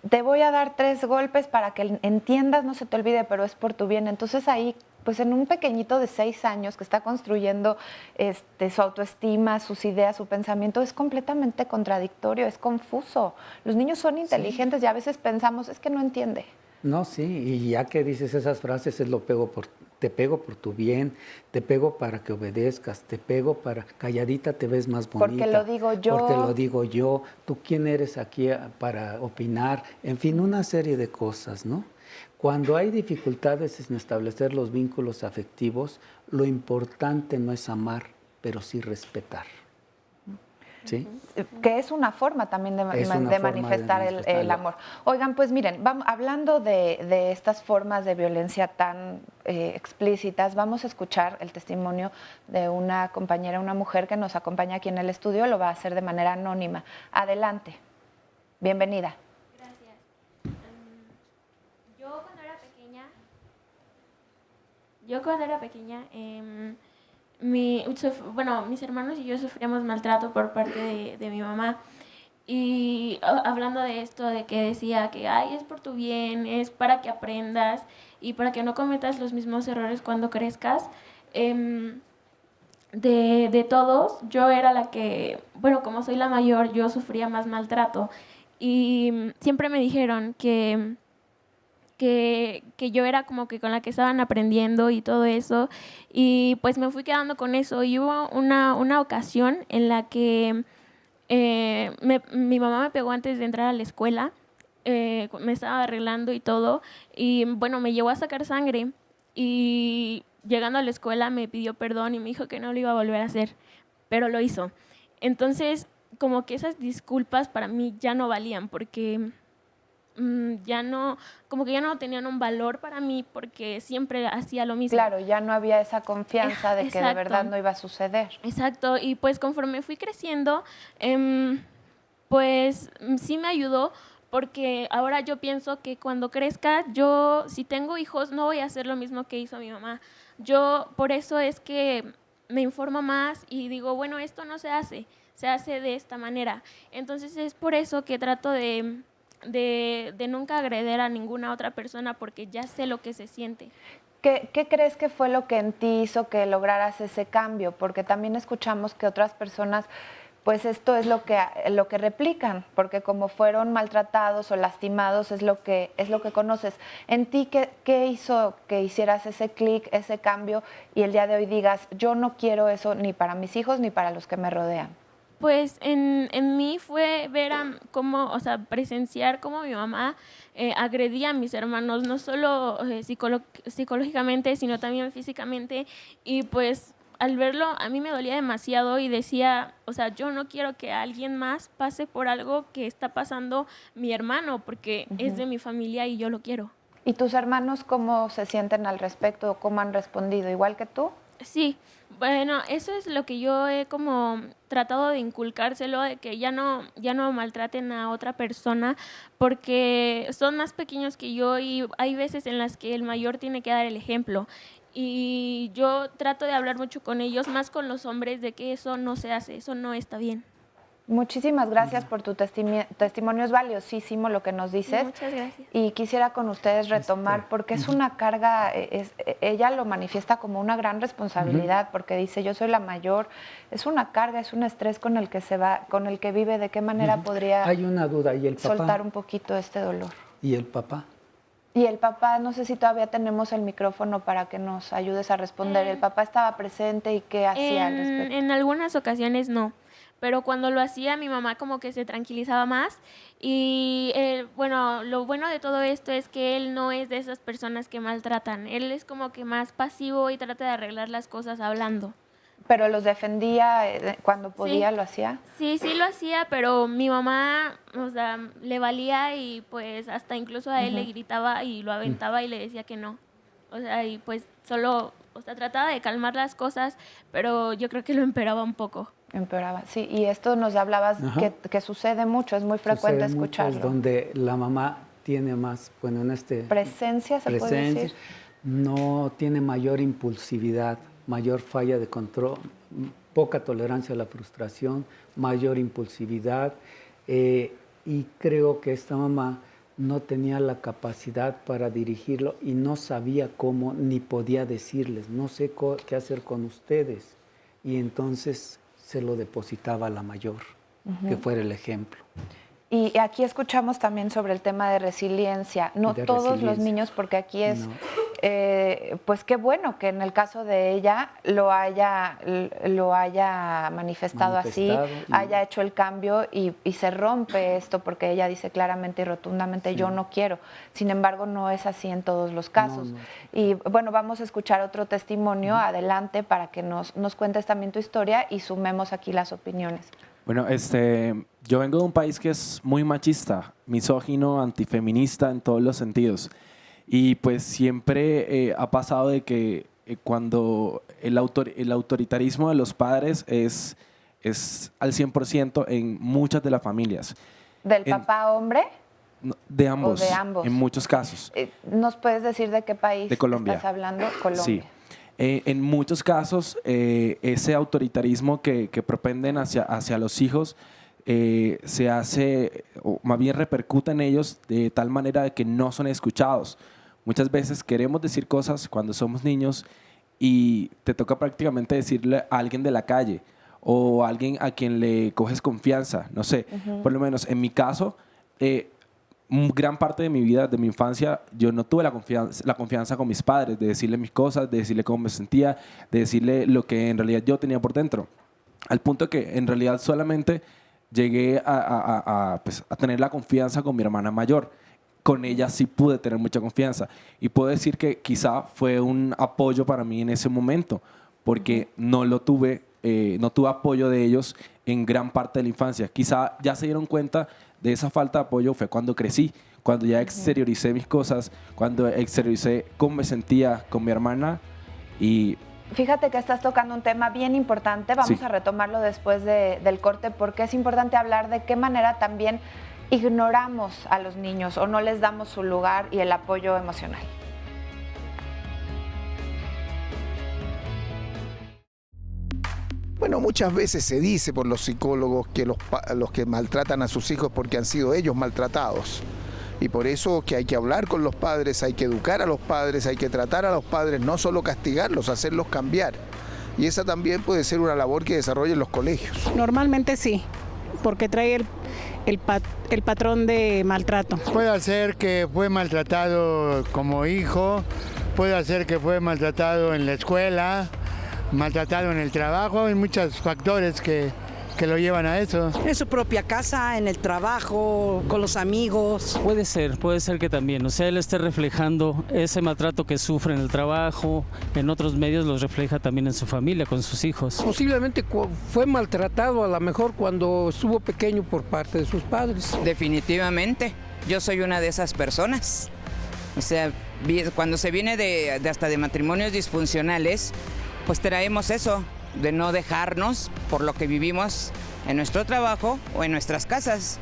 te voy a dar 3 golpes para que entiendas, no se te olvide, pero es por tu bien. Entonces ahí, pues en un pequeñito de 6 años que está construyendo su autoestima, sus ideas, su pensamiento, es completamente contradictorio, es confuso. Los niños son inteligentes y a veces pensamos, es que no entiende. No, sí, y ya que dices esas frases, te pego por tu bien, te pego para que obedezcas, te pego para, calladita te ves más bonita. Porque lo digo yo. Porque lo digo yo, tú quién eres aquí para opinar, en fin, una serie de cosas, ¿no? Cuando hay dificultades en establecer los vínculos afectivos, lo importante no es amar, pero sí respetar. ¿Sí? Que es una forma también de manifestar el amor. Oigan, pues miren, hablando de estas formas de violencia tan explícitas, vamos a escuchar el testimonio de una compañera, una mujer que nos acompaña aquí en el estudio, lo va a hacer de manera anónima. Adelante, bienvenida. Gracias. Yo cuando era pequeña, mis hermanos y yo sufríamos maltrato por parte de mi mamá Y hablando de esto, de que decía que, ay, es por tu bien, es para que aprendas y para que no cometas los mismos errores cuando crezcas. De todos, yo era la que, bueno, como soy la mayor, yo sufría más maltrato. Y siempre me dijeron que yo era como que con la que estaban aprendiendo y todo eso. Y pues me fui quedando con eso. Y hubo una ocasión en la que mi mamá me pegó antes de entrar a la escuela. Me estaba arreglando y todo. Y bueno, me llevó a sacar sangre. Y llegando a la escuela me pidió perdón y me dijo que no lo iba a volver a hacer. Pero lo hizo. Entonces, como que esas disculpas para mí ya no valían porque ya no, como que ya no tenían un valor para mí porque siempre hacía lo mismo. Claro, ya no había esa confianza de que de verdad no iba a suceder. Exacto, y pues conforme fui creciendo, pues sí me ayudó porque ahora yo pienso que cuando crezca, yo si tengo hijos no voy a hacer lo mismo que hizo mi mamá. Yo por eso es que me informo más y digo, bueno, esto no se hace de esta manera. Entonces es por eso que trato de nunca agredir a ninguna otra persona porque ya sé lo que se siente. ¿Qué crees que fue lo que en ti hizo que lograras ese cambio? Porque también escuchamos que otras personas, pues esto es lo que replican, porque como fueron maltratados o lastimados es lo que conoces. En ti, ¿qué hizo que hicieras ese clic, ese cambio y el día de hoy digas, yo no quiero eso ni para mis hijos ni para los que me rodean? Pues en mí fue ver cómo, o sea, presenciar cómo mi mamá agredía a mis hermanos, no solo psicológicamente, sino también físicamente. Y pues al verlo a mí me dolía demasiado y decía, o sea, yo no quiero que alguien más pase por algo que está pasando mi hermano, porque es de mi familia y yo lo quiero. ¿Y tus hermanos cómo se sienten al respecto? ¿Cómo han respondido? ¿Igual que tú? Sí, bueno, eso es lo que yo he como tratado de inculcárselo, de que ya no maltraten a otra persona porque son más pequeños que yo y hay veces en las que el mayor tiene que dar el ejemplo. Y yo trato de hablar mucho con ellos, más con los hombres, de que eso no se hace, eso no está bien. Muchísimas gracias por tu testimonio, es valiosísimo lo que nos dices. Muchas gracias. Y quisiera con ustedes retomar, porque es una carga, ella lo manifiesta como una gran responsabilidad, porque dice, yo soy la mayor, es una carga, es un estrés con el que vive, ¿de qué manera podría Hay una duda, ¿y el papá? Soltar un poquito este dolor? ¿Y el papá? Y el papá, no sé si todavía tenemos el micrófono para que nos ayudes a responder. ¿El papá estaba presente y qué hacía al respecto? En algunas ocasiones no. Pero cuando lo hacía mi mamá como que se tranquilizaba más y bueno, lo bueno de todo esto es que él no es de esas personas que maltratan, él es como que más pasivo y trata de arreglar las cosas hablando. ¿Pero los defendía cuando podía, lo hacía? Sí lo hacía, pero mi mamá, o sea, le valía y pues hasta incluso a él le gritaba y lo aventaba y le decía que no. O sea, y pues solo, o sea, trataba de calmar las cosas, pero yo creo que lo empeoraba un poco. Empeoraba, sí. Y esto nos hablabas que sucede mucho, es muy frecuente escucharlo. Mucho, es donde la mamá tiene más, bueno, en presencia, se puede decir. No tiene mayor impulsividad, mayor falla de control, poca tolerancia a la frustración, mayor impulsividad. Y creo que esta mamá no tenía la capacidad para dirigirlo y no sabía cómo ni podía decirles, no sé qué hacer con ustedes. Y entonces se lo depositaba a la mayor, que fuera el ejemplo. Y aquí escuchamos también sobre el tema de resiliencia. No todos los niños, porque aquí es, pues qué bueno que en el caso de ella lo haya manifestado así, haya hecho el cambio y se rompe esto, porque ella dice claramente y rotundamente, yo no quiero. Sin embargo, no es así en todos los casos. Y bueno, vamos a escuchar otro testimonio, adelante, para que nos cuentes también tu historia y sumemos aquí las opiniones. Bueno, yo vengo de un país que es muy machista, misógino, antifeminista en todos los sentidos. Y pues siempre ha pasado de que cuando el autoritarismo de los padres es al 100% en muchas de las familias. ¿Del papá hombre? De ambos. ¿O de ambos? En muchos casos. ¿Nos puedes decir de qué país de Colombia. Estás hablando? Colombia. Sí. En muchos casos, ese autoritarismo que propenden hacia los hijos se hace, o más bien repercute en ellos de tal manera de que no son escuchados. Muchas veces queremos decir cosas cuando somos niños y te toca prácticamente decirle a alguien de la calle o a alguien a quien le coges confianza, no sé. Por lo menos en mi caso, gran parte de mi vida, de mi infancia, yo no tuve la confianza con mis padres, de decirle mis cosas, de decirle cómo me sentía, de decirle lo que en realidad yo tenía por dentro. Al punto que en realidad solamente llegué pues, a tener la confianza con mi hermana mayor. Con ella sí pude tener mucha confianza. Y puedo decir que quizá fue un apoyo para mí en ese momento, porque no tuve apoyo de ellos en gran parte de la infancia. Quizá ya se dieron cuenta de esa falta de apoyo fue cuando crecí, cuando ya exterioricé mis cosas, cuando exterioricé cómo me sentía con mi hermana. Y fíjate que estás tocando un tema bien importante, vamos a retomarlo después del corte, porque es importante hablar de qué manera también ignoramos a los niños o no les damos su lugar y el apoyo emocional. Bueno, muchas veces se dice por los psicólogos que los que maltratan a sus hijos porque han sido ellos maltratados. Y por eso que hay que hablar con los padres, hay que educar a los padres, hay que tratar a los padres, no solo castigarlos, hacerlos cambiar. Y esa también puede ser una labor que desarrollen los colegios. Normalmente sí, porque trae el patrón de maltrato. Puede ser que fue maltratado como hijo, puede ser que fue maltratado en la escuela, maltratado en el trabajo, hay muchos factores que lo llevan a eso. En su propia casa, en el trabajo, con los amigos. Puede ser que también, o sea, él esté reflejando ese maltrato que sufre en el trabajo, en otros medios los refleja también en su familia, con sus hijos. Posiblemente fue maltratado a lo mejor cuando estuvo pequeño por parte de sus padres. Definitivamente, yo soy una de esas personas. O sea, cuando se viene hasta de matrimonios disfuncionales, pues traemos eso, de no dejarnos por lo que vivimos en nuestro trabajo o en nuestras casas.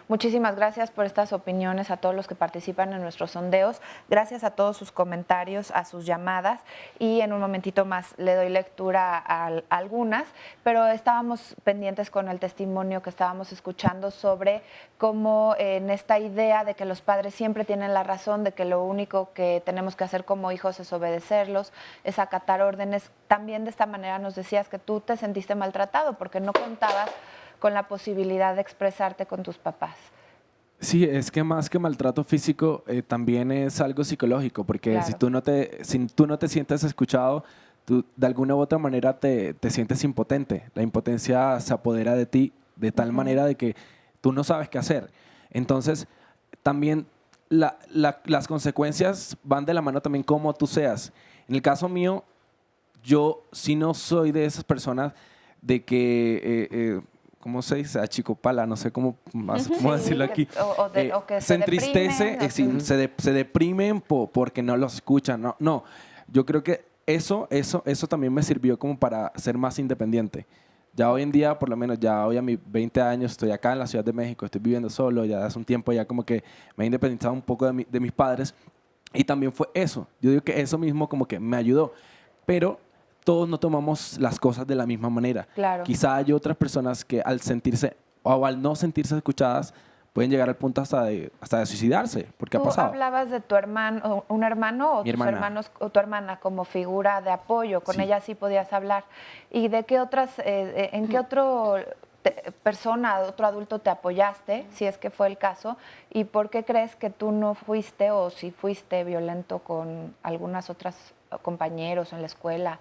Muchísimas gracias por estas opiniones a todos los que participan en nuestros sondeos. Gracias a todos sus comentarios, a sus llamadas y en un momentito más le doy lectura a algunas, pero estábamos pendientes con el testimonio que estábamos escuchando sobre cómo en esta idea de que los padres siempre tienen la razón, de que lo único que tenemos que hacer como hijos es obedecerlos, es acatar órdenes. También de esta manera nos decías que tú te sentiste maltratado porque no contabas con la posibilidad de expresarte con tus papás. Sí, es que más que maltrato físico, también es algo psicológico, porque claro, si tú no te sientes escuchado, tú de alguna u otra manera te sientes impotente. La impotencia se apodera de ti de tal manera de que tú no sabes qué hacer. Entonces, también las consecuencias van de la mano también como tú seas. En el caso mío, yo sí no soy de esas personas de que... ¿cómo se dice? Achicopala, no sé cómo decirlo aquí. O que se entristece, se deprimen porque no los escuchan. No, yo creo que eso también me sirvió como para ser más independiente. Ya hoy en día, por lo menos ya hoy a mis 20 años, estoy acá en la Ciudad de México, estoy viviendo solo, ya hace un tiempo ya como que me he independizado un poco de mis padres. Y también fue eso. Yo digo que eso mismo como que me ayudó. Pero todos no tomamos las cosas de la misma manera. Claro. Quizá hay otras personas que al sentirse o al no sentirse escuchadas pueden llegar al punto hasta de suicidarse, porque ha pasado. ¿Tú hablabas de tu hermano, un hermano o tus hermanos o tu hermana como figura de apoyo? Con ella sí podías hablar. ¿Y de qué otras, en qué otro persona, otro adulto te apoyaste, si es que fue el caso? ¿Y por qué crees que tú no fuiste o si fuiste violento con algunas otras compañeros en la escuela?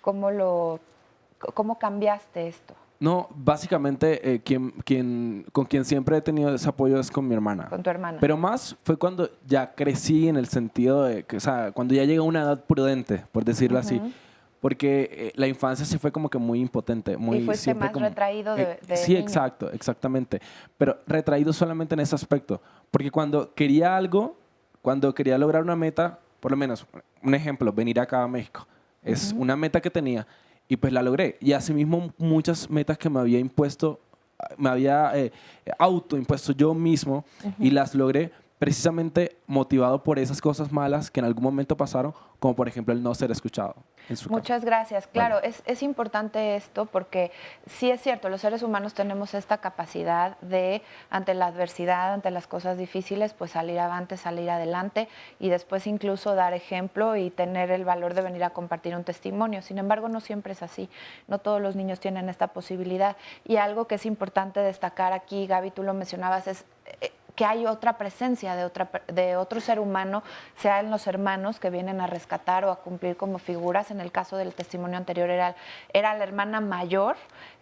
¿Cómo cambiaste esto? No, básicamente con quien siempre he tenido ese apoyo es con mi hermana. Con tu hermana. Pero más fue cuando ya crecí en el sentido de que, o sea, cuando ya llegué a una edad prudente, por decirlo así. Porque la infancia sí fue como que muy impotente. Y fuiste más retraído de sí, niño. Exactamente. Pero retraído solamente en ese aspecto. Porque cuando quería algo, cuando quería lograr una meta, por lo menos, un ejemplo, venir acá a México. Es una meta que tenía y pues la logré. Y asimismo muchas metas que me había impuesto, me había autoimpuesto yo mismo y las logré, precisamente motivado por esas cosas malas que en algún momento pasaron, como por ejemplo el no ser escuchado en su Muchas gracias. Claro, es importante esto porque sí es cierto, los seres humanos tenemos esta capacidad de, ante la adversidad, ante las cosas difíciles, pues salir avante, salir adelante y después incluso dar ejemplo y tener el valor de venir a compartir un testimonio. Sin embargo, no siempre es así. No todos los niños tienen esta posibilidad. Y algo que es importante destacar aquí, Gaby, tú lo mencionabas, es que hay otra presencia de otro ser humano, sean los hermanos que vienen a rescatar o a cumplir como figuras. En el caso del testimonio anterior era la hermana mayor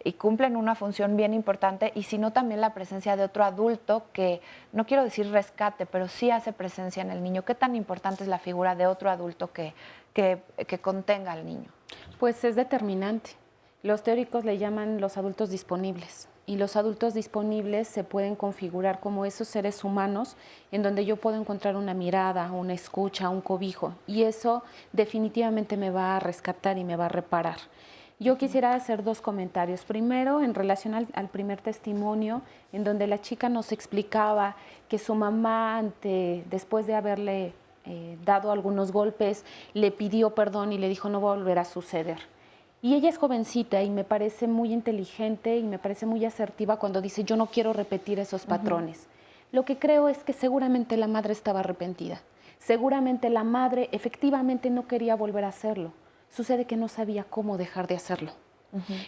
y cumplen una función bien importante, y sino también la presencia de otro adulto que, no quiero decir rescate, pero sí hace presencia en el niño. ¿Qué tan importante es la figura de otro adulto que contenga al niño? Pues es determinante. Los teóricos le llaman los adultos disponibles. Y los adultos disponibles se pueden configurar como esos seres humanos en donde yo puedo encontrar una mirada, una escucha, un cobijo. Y eso definitivamente me va a rescatar y me va a reparar. Yo quisiera hacer 2 comentarios. Primero, en relación al primer testimonio, en donde la chica nos explicaba que su mamá, después de haberle dado algunos golpes, le pidió perdón y le dijo no va a volver a suceder. Y ella es jovencita y me parece muy inteligente y me parece muy asertiva cuando dice yo no quiero repetir esos patrones. Lo que creo es que seguramente la madre estaba arrepentida. Seguramente la madre efectivamente no quería volver a hacerlo. Sucede que no sabía cómo dejar de hacerlo.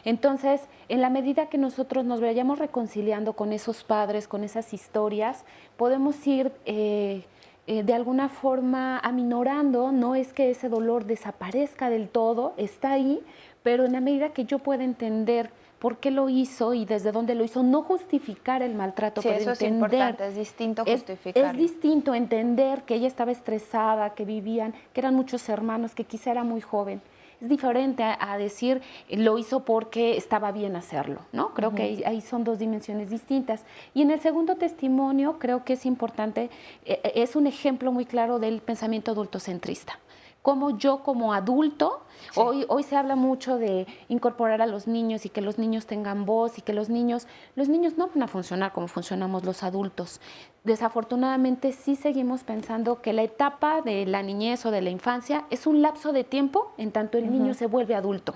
Entonces, en la medida que nosotros nos vayamos reconciliando con esos padres, con esas historias, podemos ir de alguna forma aminorando. No es que ese dolor desaparezca del todo, está ahí, pero en la medida que yo pueda entender por qué lo hizo y desde dónde lo hizo, no justificar el maltrato, sí, pero eso entender, es importante, es distinto justificarlo. Es distinto entender que ella estaba estresada, que vivían, que eran muchos hermanos, que quizá era muy joven. Es diferente a decir lo hizo porque estaba bien hacerlo, ¿no? Creo que ahí son 2 dimensiones distintas. Y en el segundo testimonio creo que es importante, es un ejemplo muy claro del pensamiento adultocentrista. Como yo como adulto, sí. Hoy se habla mucho de incorporar a los niños y que los niños tengan voz y que los niños no van a funcionar como funcionamos los adultos. Desafortunadamente sí seguimos pensando que la etapa de la niñez o de la infancia es un lapso de tiempo en tanto el niño se vuelve adulto.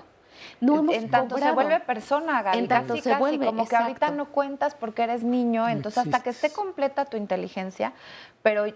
No hemos en tanto cobrado. Se vuelve persona, Gaby, en tanto se vuelve, como exacto. Que ahorita no cuentas porque eres niño, entonces hasta que esté completa tu inteligencia,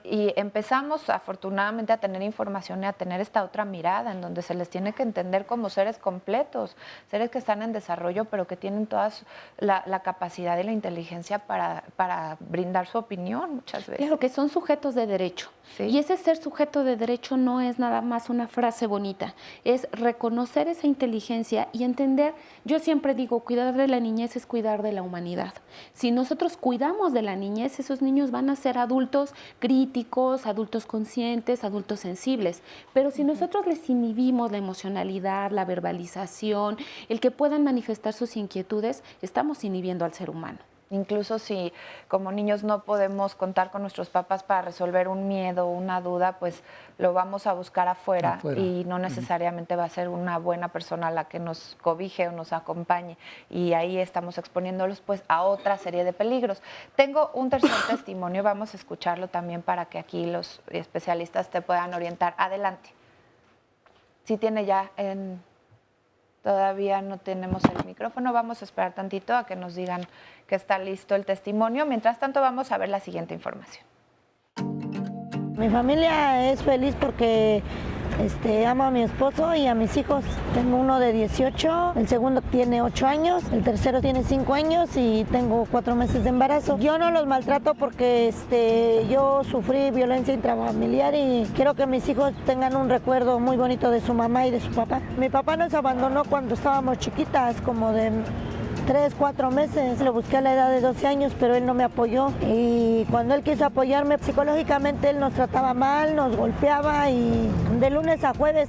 y empezamos afortunadamente a tener información y a tener esta otra mirada en donde se les tiene que entender como seres completos, seres que están en desarrollo pero que tienen toda la capacidad y la inteligencia para brindar su opinión muchas veces. Claro, que son sujetos de derecho. Sí. Y ese ser sujeto de derecho no es nada más una frase bonita, es reconocer esa inteligencia y entender. Yo siempre digo, cuidar de la niñez es cuidar de la humanidad. Si nosotros cuidamos de la niñez, esos niños van a ser adultos críticos, adultos conscientes, adultos sensibles. Pero si nosotros les inhibimos la emocionalidad, la verbalización, el que puedan manifestar sus inquietudes, estamos inhibiendo al ser humano. Incluso si como niños no podemos contar con nuestros papás para resolver un miedo o una duda, pues lo vamos a buscar afuera. Y no necesariamente va a ser una buena persona la que nos cobije o nos acompañe. Y ahí estamos exponiéndolos pues a otra serie de peligros. Tengo un tercer testimonio, vamos a escucharlo también para que aquí los especialistas te puedan orientar. Adelante. Sí tiene ya Todavía no tenemos el micrófono, vamos a esperar tantito a que nos digan que está listo el testimonio. Mientras tanto, vamos a ver la siguiente información. Mi familia es feliz porque amo a mi esposo y a mis hijos. Tengo uno de 18, el segundo tiene 8 años, el tercero tiene 5 años y tengo 4 meses de embarazo. Yo no los maltrato porque yo sufrí violencia intrafamiliar y quiero que mis hijos tengan un recuerdo muy bonito de su mamá y de su papá. Mi papá nos abandonó cuando estábamos chiquitas, como de 3, 4 meses. Lo busqué a la edad de 12 años, pero él no me apoyó. Y cuando él quiso apoyarme psicológicamente, él nos trataba mal, nos golpeaba y de lunes a jueves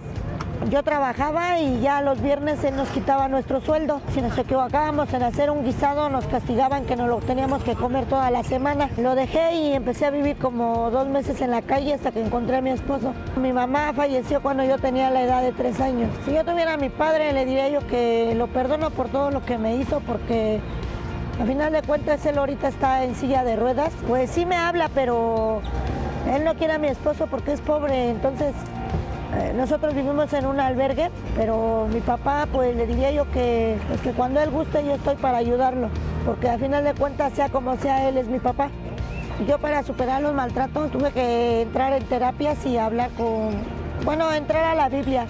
yo trabajaba y ya los viernes él nos quitaba nuestro sueldo. Si nos equivocábamos en hacer un guisado, nos castigaban que nos lo teníamos que comer toda la semana. Lo dejé y empecé a vivir como 2 meses en la calle hasta que encontré a mi esposo. Mi mamá falleció cuando yo tenía la edad de 3 años. Si yo tuviera a mi padre, le diría yo que lo perdono por todo lo que me hizo, porque A final de cuentas, él ahorita está en silla de ruedas. Pues sí me habla, pero él no quiere a mi esposo porque es pobre. Entonces, nosotros vivimos en un albergue, pero mi papá, pues le diría yo que cuando él guste yo estoy para ayudarlo. Porque a final de cuentas, sea como sea, él es mi papá. Yo para superar los maltratos tuve que entrar en terapias y hablar entrar a la Biblia.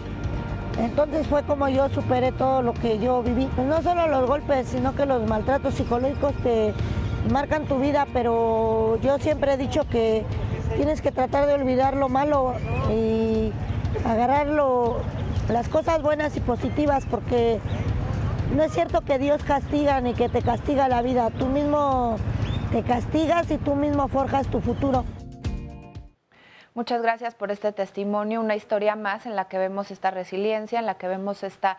Entonces fue como yo superé todo lo que yo viví. Pues no solo los golpes, sino que los maltratos psicológicos te marcan tu vida, pero yo siempre he dicho que tienes que tratar de olvidar lo malo y agarrar las cosas buenas y positivas, porque no es cierto que Dios castiga ni que te castiga la vida. Tú mismo te castigas y tú mismo forjas tu futuro. Muchas gracias por este testimonio, una historia más en la que vemos esta resiliencia, en la que vemos esta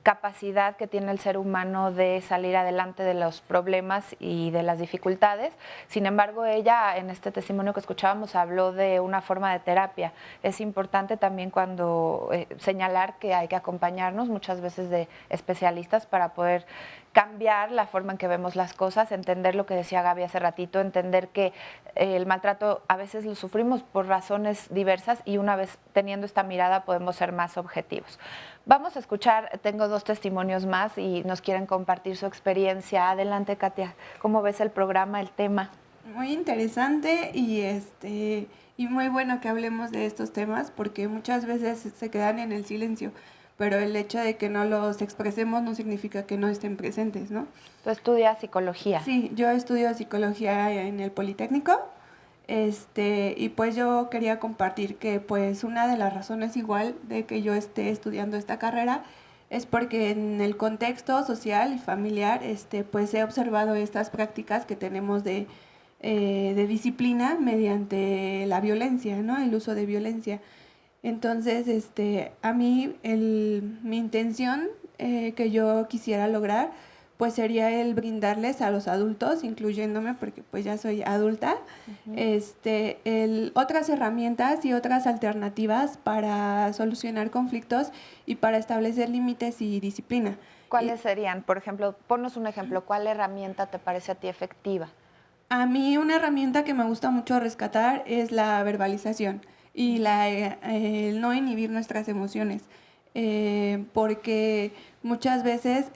capacidad que tiene el ser humano de salir adelante de los problemas y de las dificultades. Sin embargo, ella en este testimonio que escuchábamos habló de una forma de terapia. Es importante también cuando señalar que hay que acompañarnos muchas veces de especialistas para poder cambiar la forma en que vemos las cosas, entender lo que decía Gaby hace ratito, entender que el maltrato a veces lo sufrimos por razones diversas y una vez teniendo esta mirada podemos ser más objetivos. Vamos a escuchar, tengo 2 testimonios más y nos quieren compartir su experiencia. Adelante, Katia, ¿cómo ves el programa, el tema? Muy interesante y muy bueno que hablemos de estos temas porque muchas veces se quedan en el silencio, pero el hecho de que no los expresemos no significa que no estén presentes, ¿no? ¿Tú estudias psicología? Sí, yo estudio psicología en el Politécnico. Y pues yo quería compartir que pues una de las razones igual de que yo esté estudiando esta carrera es porque en el contexto social y familiar pues he observado estas prácticas que tenemos de disciplina mediante la violencia, ¿no? El uso de violencia. Entonces, a mí mi intención que yo quisiera lograr pues sería el brindarles a los adultos, incluyéndome porque pues ya soy adulta, otras herramientas y otras alternativas para solucionar conflictos y para establecer límites y disciplina. ¿Cuáles serían? Por ejemplo, ponnos un ejemplo, ¿cuál herramienta te parece a ti efectiva? A mí una herramienta que me gusta mucho rescatar es la verbalización y el no inhibir nuestras emociones, porque muchas veces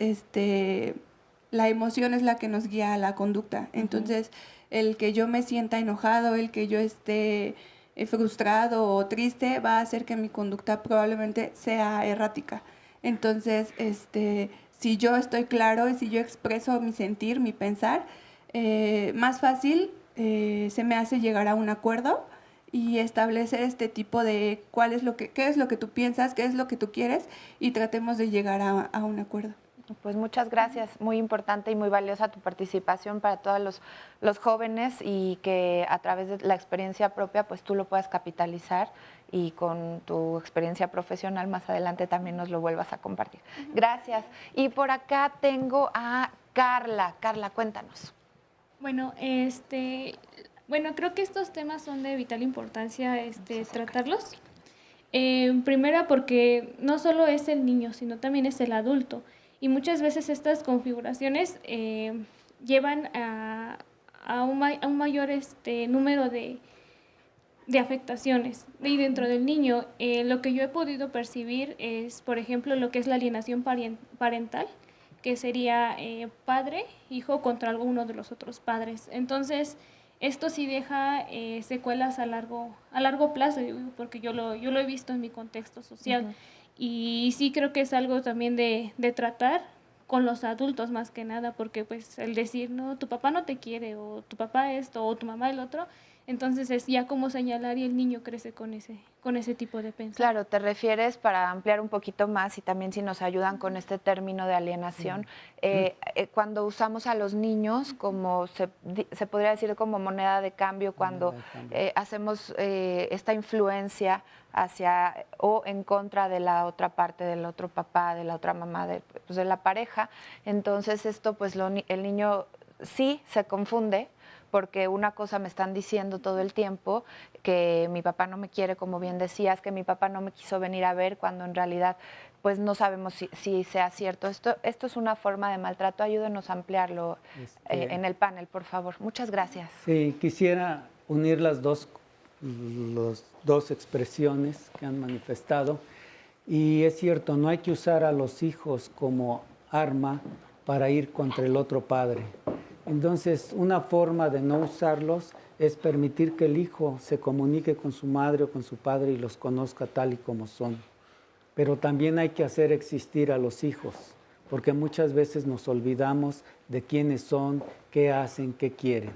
la emoción es la que nos guía a la conducta. Entonces, el que yo me sienta enojado, el que yo esté frustrado o triste, va a hacer que mi conducta probablemente sea errática. Entonces, si yo estoy claro y si yo expreso mi sentir, mi pensar, más fácil se me hace llegar a un acuerdo y establecer este tipo de qué es lo que tú piensas, qué es lo que tú quieres y tratemos de llegar a un acuerdo. Pues muchas gracias, muy importante y muy valiosa tu participación para todos los jóvenes y que a través de la experiencia propia pues tú lo puedas capitalizar y con tu experiencia profesional más adelante también nos lo vuelvas a compartir. Gracias. Y por acá tengo a Carla. Carla, cuéntanos. Bueno, creo que estos temas son de vital importancia tratarlos. Primero porque no solo es el niño, sino también es el adulto. Y muchas veces estas configuraciones llevan a un mayor número de afectaciones. Y dentro del niño, lo que yo he podido percibir es, por ejemplo, lo que es la alienación parental, que sería padre, hijo contra alguno de los otros padres. Entonces, esto sí deja secuelas a largo plazo, porque yo lo he visto en mi contexto social. Y sí creo que es algo también de tratar con los adultos más que nada, porque pues el decir, no, tu papá no te quiere, o tu papá esto, o tu mamá el otro, entonces es ya como señalar y el niño crece con ese tipo de pensamiento. Claro, te refieres, para ampliar un poquito más y también si nos ayudan con este término de alienación, cuando usamos a los niños como, se podría decir como moneda de cambio, cuando hacemos esta influencia hacia o en contra de la otra parte, del otro papá, de la otra mamá, de la pareja, entonces esto pues el niño sí se confunde porque una cosa me están diciendo todo el tiempo, que mi papá no me quiere, como bien decías, que mi papá no me quiso venir a ver, cuando en realidad pues no sabemos si sea cierto. Esto es una forma de maltrato. Ayúdenos a ampliarlo en el panel, por favor. Muchas gracias. Sí, quisiera unir las dos expresiones que han manifestado. Y es cierto, no hay que usar a los hijos como arma para ir contra el otro padre. Entonces, una forma de no usarlos es permitir que el hijo se comunique con su madre o con su padre y los conozca tal y como son. Pero también hay que hacer existir a los hijos, porque muchas veces nos olvidamos de quiénes son, qué hacen, qué quieren.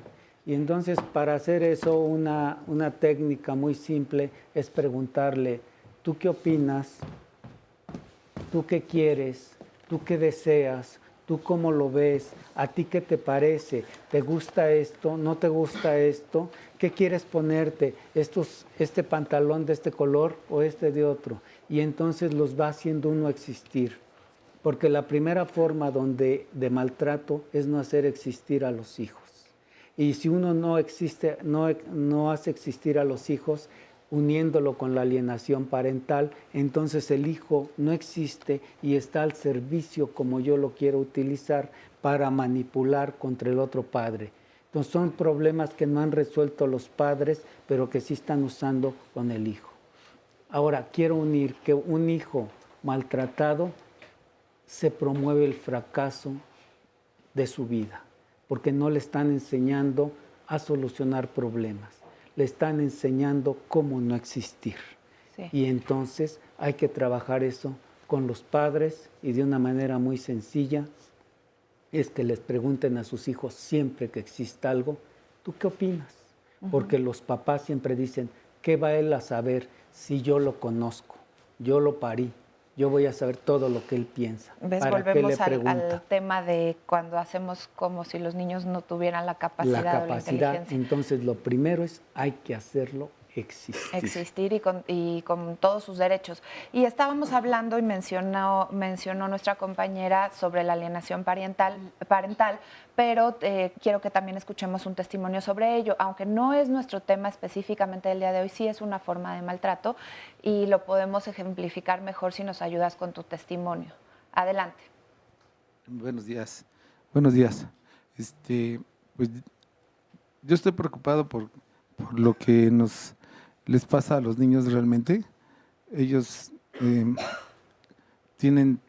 Y entonces, para hacer eso, una técnica muy simple es preguntarle: ¿tú qué opinas? ¿Tú qué quieres? ¿Tú qué deseas? ¿Tú cómo lo ves? ¿A ti qué te parece? ¿Te gusta esto? ¿No te gusta esto? ¿Qué quieres ponerte? ¿Este pantalón de este color o este de otro? Y entonces los va haciendo uno existir. Porque la primera forma de maltrato es no hacer existir a los hijos. Y si uno no hace existir a los hijos, uniéndolo con la alienación parental, entonces el hijo no existe y está al servicio, como yo lo quiero utilizar, para manipular contra el otro padre. Entonces son problemas que no han resuelto los padres, pero que sí están usando con el hijo. Ahora, quiero unir que un hijo maltratado se promueve el fracaso de su vida, porque no le están enseñando a solucionar problemas. Le están enseñando cómo no existir. Sí. Y entonces hay que trabajar eso con los padres, y de una manera muy sencilla es que les pregunten a sus hijos siempre que exista algo: ¿tú qué opinas? Porque los papás siempre dicen: ¿qué va él a saber si yo lo conozco? Yo lo parí. Yo voy a saber todo lo que él piensa. ¿Ves? Volvemos al tema de cuando hacemos como si los niños no tuvieran la capacidad o la inteligencia. Entonces, lo primero es: hay que hacerlo existir. Existir y con todos sus derechos. Y estábamos hablando y mencionó nuestra compañera sobre la alienación parental, pero quiero que también escuchemos un testimonio sobre ello. Aunque no es nuestro tema específicamente del día de hoy, sí es una forma de maltrato y lo podemos ejemplificar mejor si nos ayudas con tu testimonio. Adelante. Buenos días. Buenos días. Pues yo estoy preocupado por lo que les pasa a los niños realmente. Ellos tienen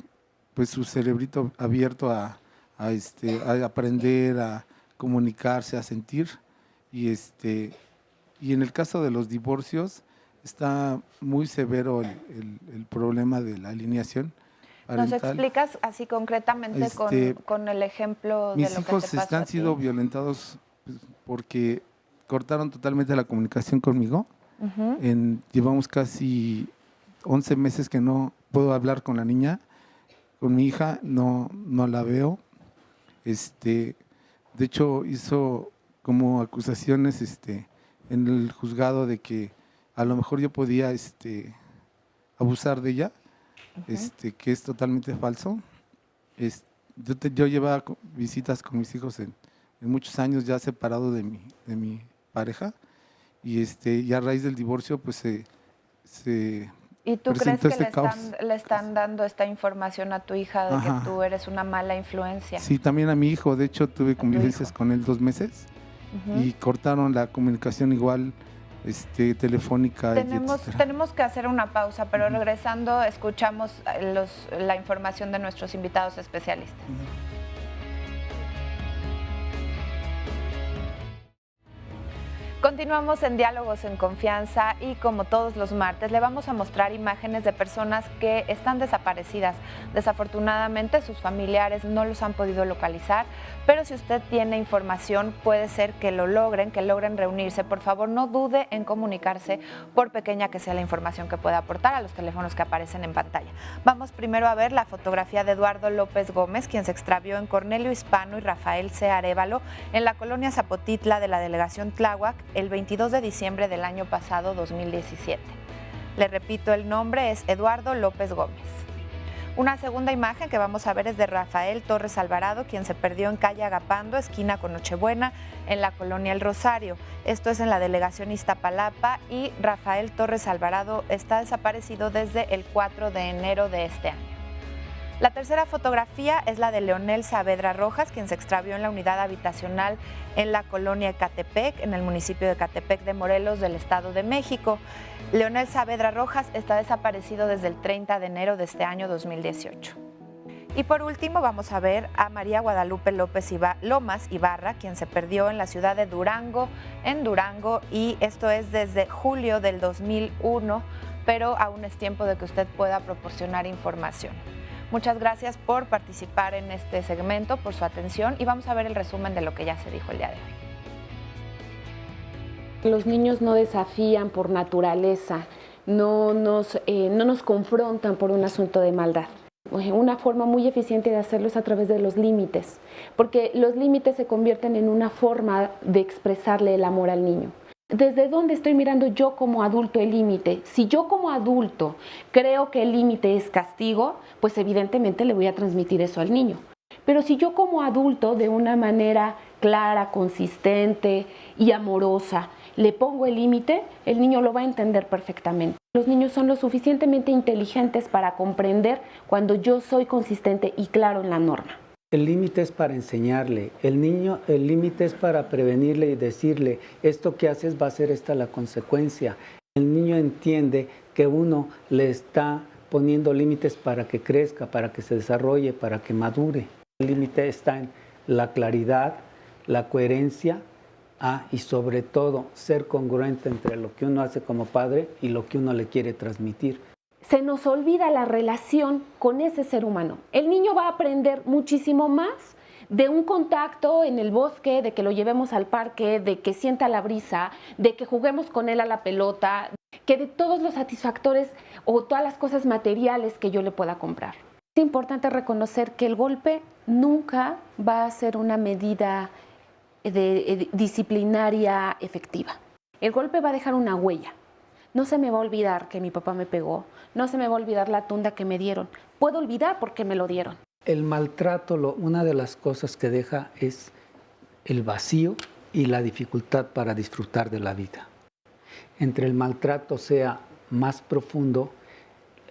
pues su cerebrito abierto a aprender, a comunicarse, a sentir, y en el caso de los divorcios está muy severo el problema de la alineación parental. ¿Nos explicas así concretamente con el ejemplo de lo que te pasó? Mis hijos han sido violentados porque cortaron totalmente la comunicación conmigo. Llevamos casi 11 meses que no puedo hablar con la niña. Con mi hija no la veo. De hecho, hizo como acusaciones en el juzgado de que a lo mejor yo podía abusar de ella, que es totalmente falso. Yo llevaba visitas con mis hijos en muchos años ya separado de mi pareja, y a raíz del divorcio pues se ¿Y tú crees que le están dando esta información a tu hija de que tú eres una mala influencia? Sí, también a mi hijo. De hecho, tuve convivencias con él 2 meses y cortaron la comunicación igual telefónica. Tenemos que hacer una pausa, pero regresando escuchamos la información de nuestros invitados especialistas. Continuamos en Diálogos en Confianza y como todos los martes le vamos a mostrar imágenes de personas que están desaparecidas. Desafortunadamente sus familiares no los han podido localizar, pero si usted tiene información puede ser que logren reunirse. Por favor, no dude en comunicarse, por pequeña que sea la información que pueda aportar, a los teléfonos que aparecen en pantalla. Vamos primero a ver la fotografía de Eduardo López Gómez, quien se extravió en Cornelio Hispano y Rafael C. Arévalo en la colonia Zapotitla de la delegación Tláhuac el 22 de diciembre del año pasado, 2017. Le repito, el nombre es Eduardo López Gómez. Una segunda imagen que vamos a ver es de Rafael Torres Alvarado, quien se perdió en calle Agapando, esquina con Nochebuena, en la colonia El Rosario. Esto es en la delegación Iztapalapa y Rafael Torres Alvarado está desaparecido desde el 4 de enero de este año. La tercera fotografía es la de Leonel Saavedra Rojas, quien se extravió en la unidad habitacional en la colonia Ecatepec, en el municipio de Ecatepec de Morelos, del Estado de México. Leonel Saavedra Rojas está desaparecido desde el 30 de enero de este año 2018. Y por último vamos a ver a María Guadalupe Lomas Ibarra, quien se perdió en la ciudad de Durango, y esto es desde julio del 2001, pero aún es tiempo de que usted pueda proporcionar información. Muchas gracias por participar en este segmento, por su atención, y vamos a ver el resumen de lo que ya se dijo el día de hoy. Los niños no desafían por naturaleza, no nos confrontan por un asunto de maldad. Una forma muy eficiente de hacerlo es a través de los límites, porque los límites se convierten en una forma de expresarle el amor al niño. ¿Desde dónde estoy mirando yo como adulto el límite? Si yo como adulto creo que el límite es castigo, pues evidentemente le voy a transmitir eso al niño. Pero si yo como adulto, de una manera clara, consistente y amorosa, le pongo el límite, el niño lo va a entender perfectamente. Los niños son lo suficientemente inteligentes para comprender cuando yo soy consistente y claro en la norma. El límite es para enseñarle, el límite es para prevenirle y decirle, esto que haces va a ser esta la consecuencia. El niño entiende que uno le está poniendo límites para que crezca, para que se desarrolle, para que madure. El límite está en la claridad, la coherencia y sobre todo ser congruente entre lo que uno hace como padre y lo que uno le quiere transmitir. Se nos olvida la relación con ese ser humano. El niño va a aprender muchísimo más de un contacto en el bosque, de que lo llevemos al parque, de que sienta la brisa, de que juguemos con él a la pelota, que de todos los satisfactores o todas las cosas materiales que yo le pueda comprar. Es importante reconocer que el golpe nunca va a ser una medida disciplinaria efectiva. El golpe va a dejar una huella. No se me va a olvidar que mi papá me pegó, no se me va a olvidar la tunda que me dieron. Puedo olvidar porque me lo dieron. El maltrato, una de las cosas que deja es el vacío y la dificultad para disfrutar de la vida. Entre el maltrato sea más profundo,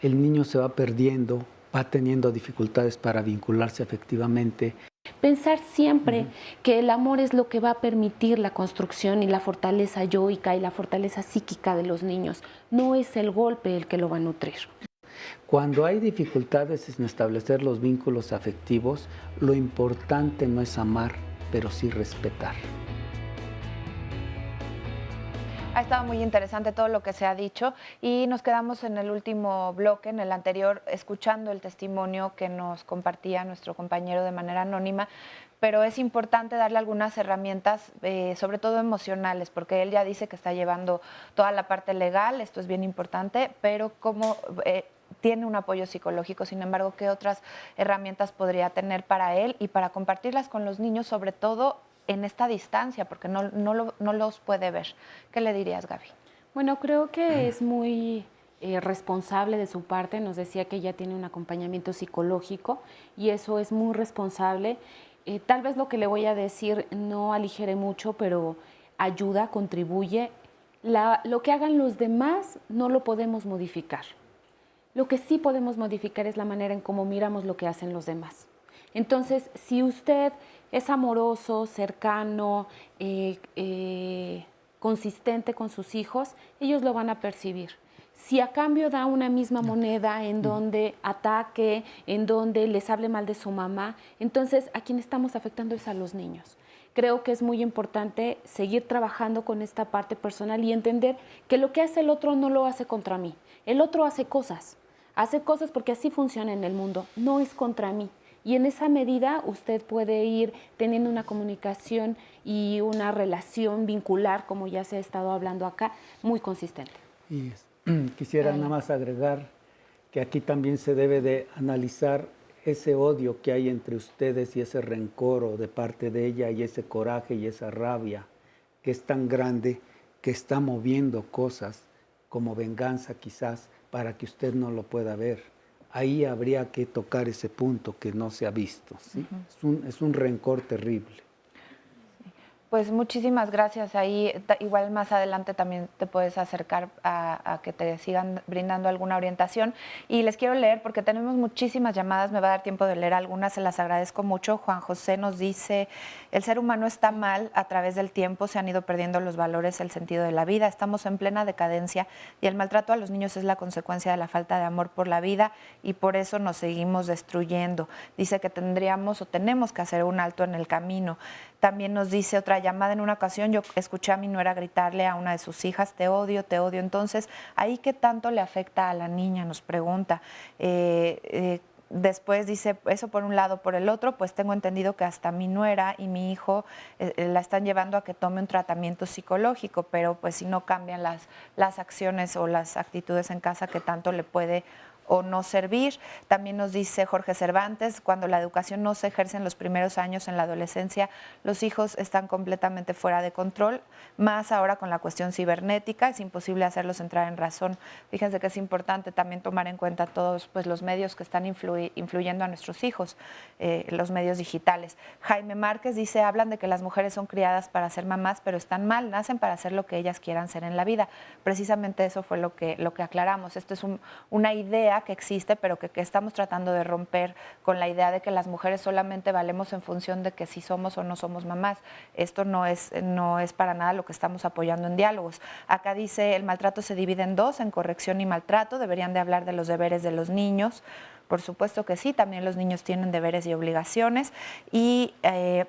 el niño se va perdiendo, va teniendo dificultades para vincularse afectivamente. Pensar siempre que el amor es lo que va a permitir la construcción y la fortaleza yoica y la fortaleza psíquica de los niños. No es el golpe el que lo va a nutrir. Cuando hay dificultades en establecer los vínculos afectivos, lo importante no es amar, pero sí respetar. Ha estado muy interesante todo lo que se ha dicho y nos quedamos en el último bloque, en el anterior, escuchando el testimonio que nos compartía nuestro compañero de manera anónima, pero es importante darle algunas herramientas, sobre todo emocionales, porque él ya dice que está llevando toda la parte legal, esto es bien importante, pero como tiene un apoyo psicológico, sin embargo, ¿qué otras herramientas podría tener para él y para compartirlas con los niños, sobre todo en esta distancia, porque no los puede ver? ¿Qué le dirías, Gaby? Bueno, creo que es muy responsable de su parte. Nos decía que ella tiene un acompañamiento psicológico y eso es muy responsable. Tal vez lo que le voy a decir no aligere mucho, pero ayuda, contribuye. Lo que hagan los demás no lo podemos modificar. Lo que sí podemos modificar es la manera en cómo miramos lo que hacen los demás. Entonces, si usted es amoroso, cercano, consistente con sus hijos, ellos lo van a percibir. Si a cambio da una misma moneda en donde ataque, en donde les hable mal de su mamá, entonces a quien estamos afectando es a los niños. Creo que es muy importante seguir trabajando con esta parte personal y entender que lo que hace el otro no lo hace contra mí. El otro hace cosas porque así funciona en el mundo, no es contra mí. Y en esa medida usted puede ir teniendo una comunicación y una relación vincular, como ya se ha estado hablando acá, muy consistente. Y quisiera nada más agregar que aquí también se debe de analizar ese odio que hay entre ustedes y ese rencor de parte de ella y ese coraje y esa rabia que es tan grande que está moviendo cosas como venganza quizás para que usted no lo pueda ver. ahí habría que tocar ese punto que no se ha visto, ¿sí? Es un rencor terrible. Pues muchísimas gracias. Ahí igual más adelante también te puedes acercar a que te sigan brindando alguna orientación. Y les quiero leer porque tenemos muchísimas llamadas, me va a dar tiempo de leer algunas, se las agradezco mucho. Juan José nos dice, el ser humano está mal, a través del tiempo se han ido perdiendo los valores, el sentido de la vida, estamos en plena decadencia y el maltrato a los niños es la consecuencia de la falta de amor por la vida y por eso nos seguimos destruyendo. Dice que tendríamos o tenemos que hacer un alto en el camino. También nos dice otra llamada, en una ocasión yo escuché a mi nuera gritarle a una de sus hijas, te odio, te odio. Entonces, ¿ahí qué tanto le afecta a la niña? Nos pregunta. Después dice, eso por un lado, por el otro, pues tengo entendido que hasta mi nuera y mi hijo la están llevando a que tome un tratamiento psicológico, pero pues si no cambian las acciones o las actitudes en casa, ¿qué tanto le puede o no servir? También nos dice Jorge Cervantes, cuando la educación no se ejerce en los primeros años en la adolescencia, los hijos están completamente fuera de control, más ahora con la cuestión cibernética, es imposible hacerlos entrar en razón. Fíjense que es importante también tomar en cuenta todos pues, los medios que están influyendo a nuestros hijos, los medios digitales. Jaime Márquez dice, hablan de que las mujeres son criadas para ser mamás, pero están mal, nacen para hacer lo que ellas quieran ser en la vida. Precisamente eso fue lo que aclaramos. Esto es una idea que existe, pero que estamos tratando de romper con la idea de que las mujeres solamente valemos en función de que si somos o no somos mamás. Esto no es para nada lo que estamos apoyando en Diálogos. Acá dice, el maltrato se divide en dos, en corrección y maltrato. Deberían de hablar de los deberes de los niños. Por supuesto que sí, también los niños tienen deberes y obligaciones. Y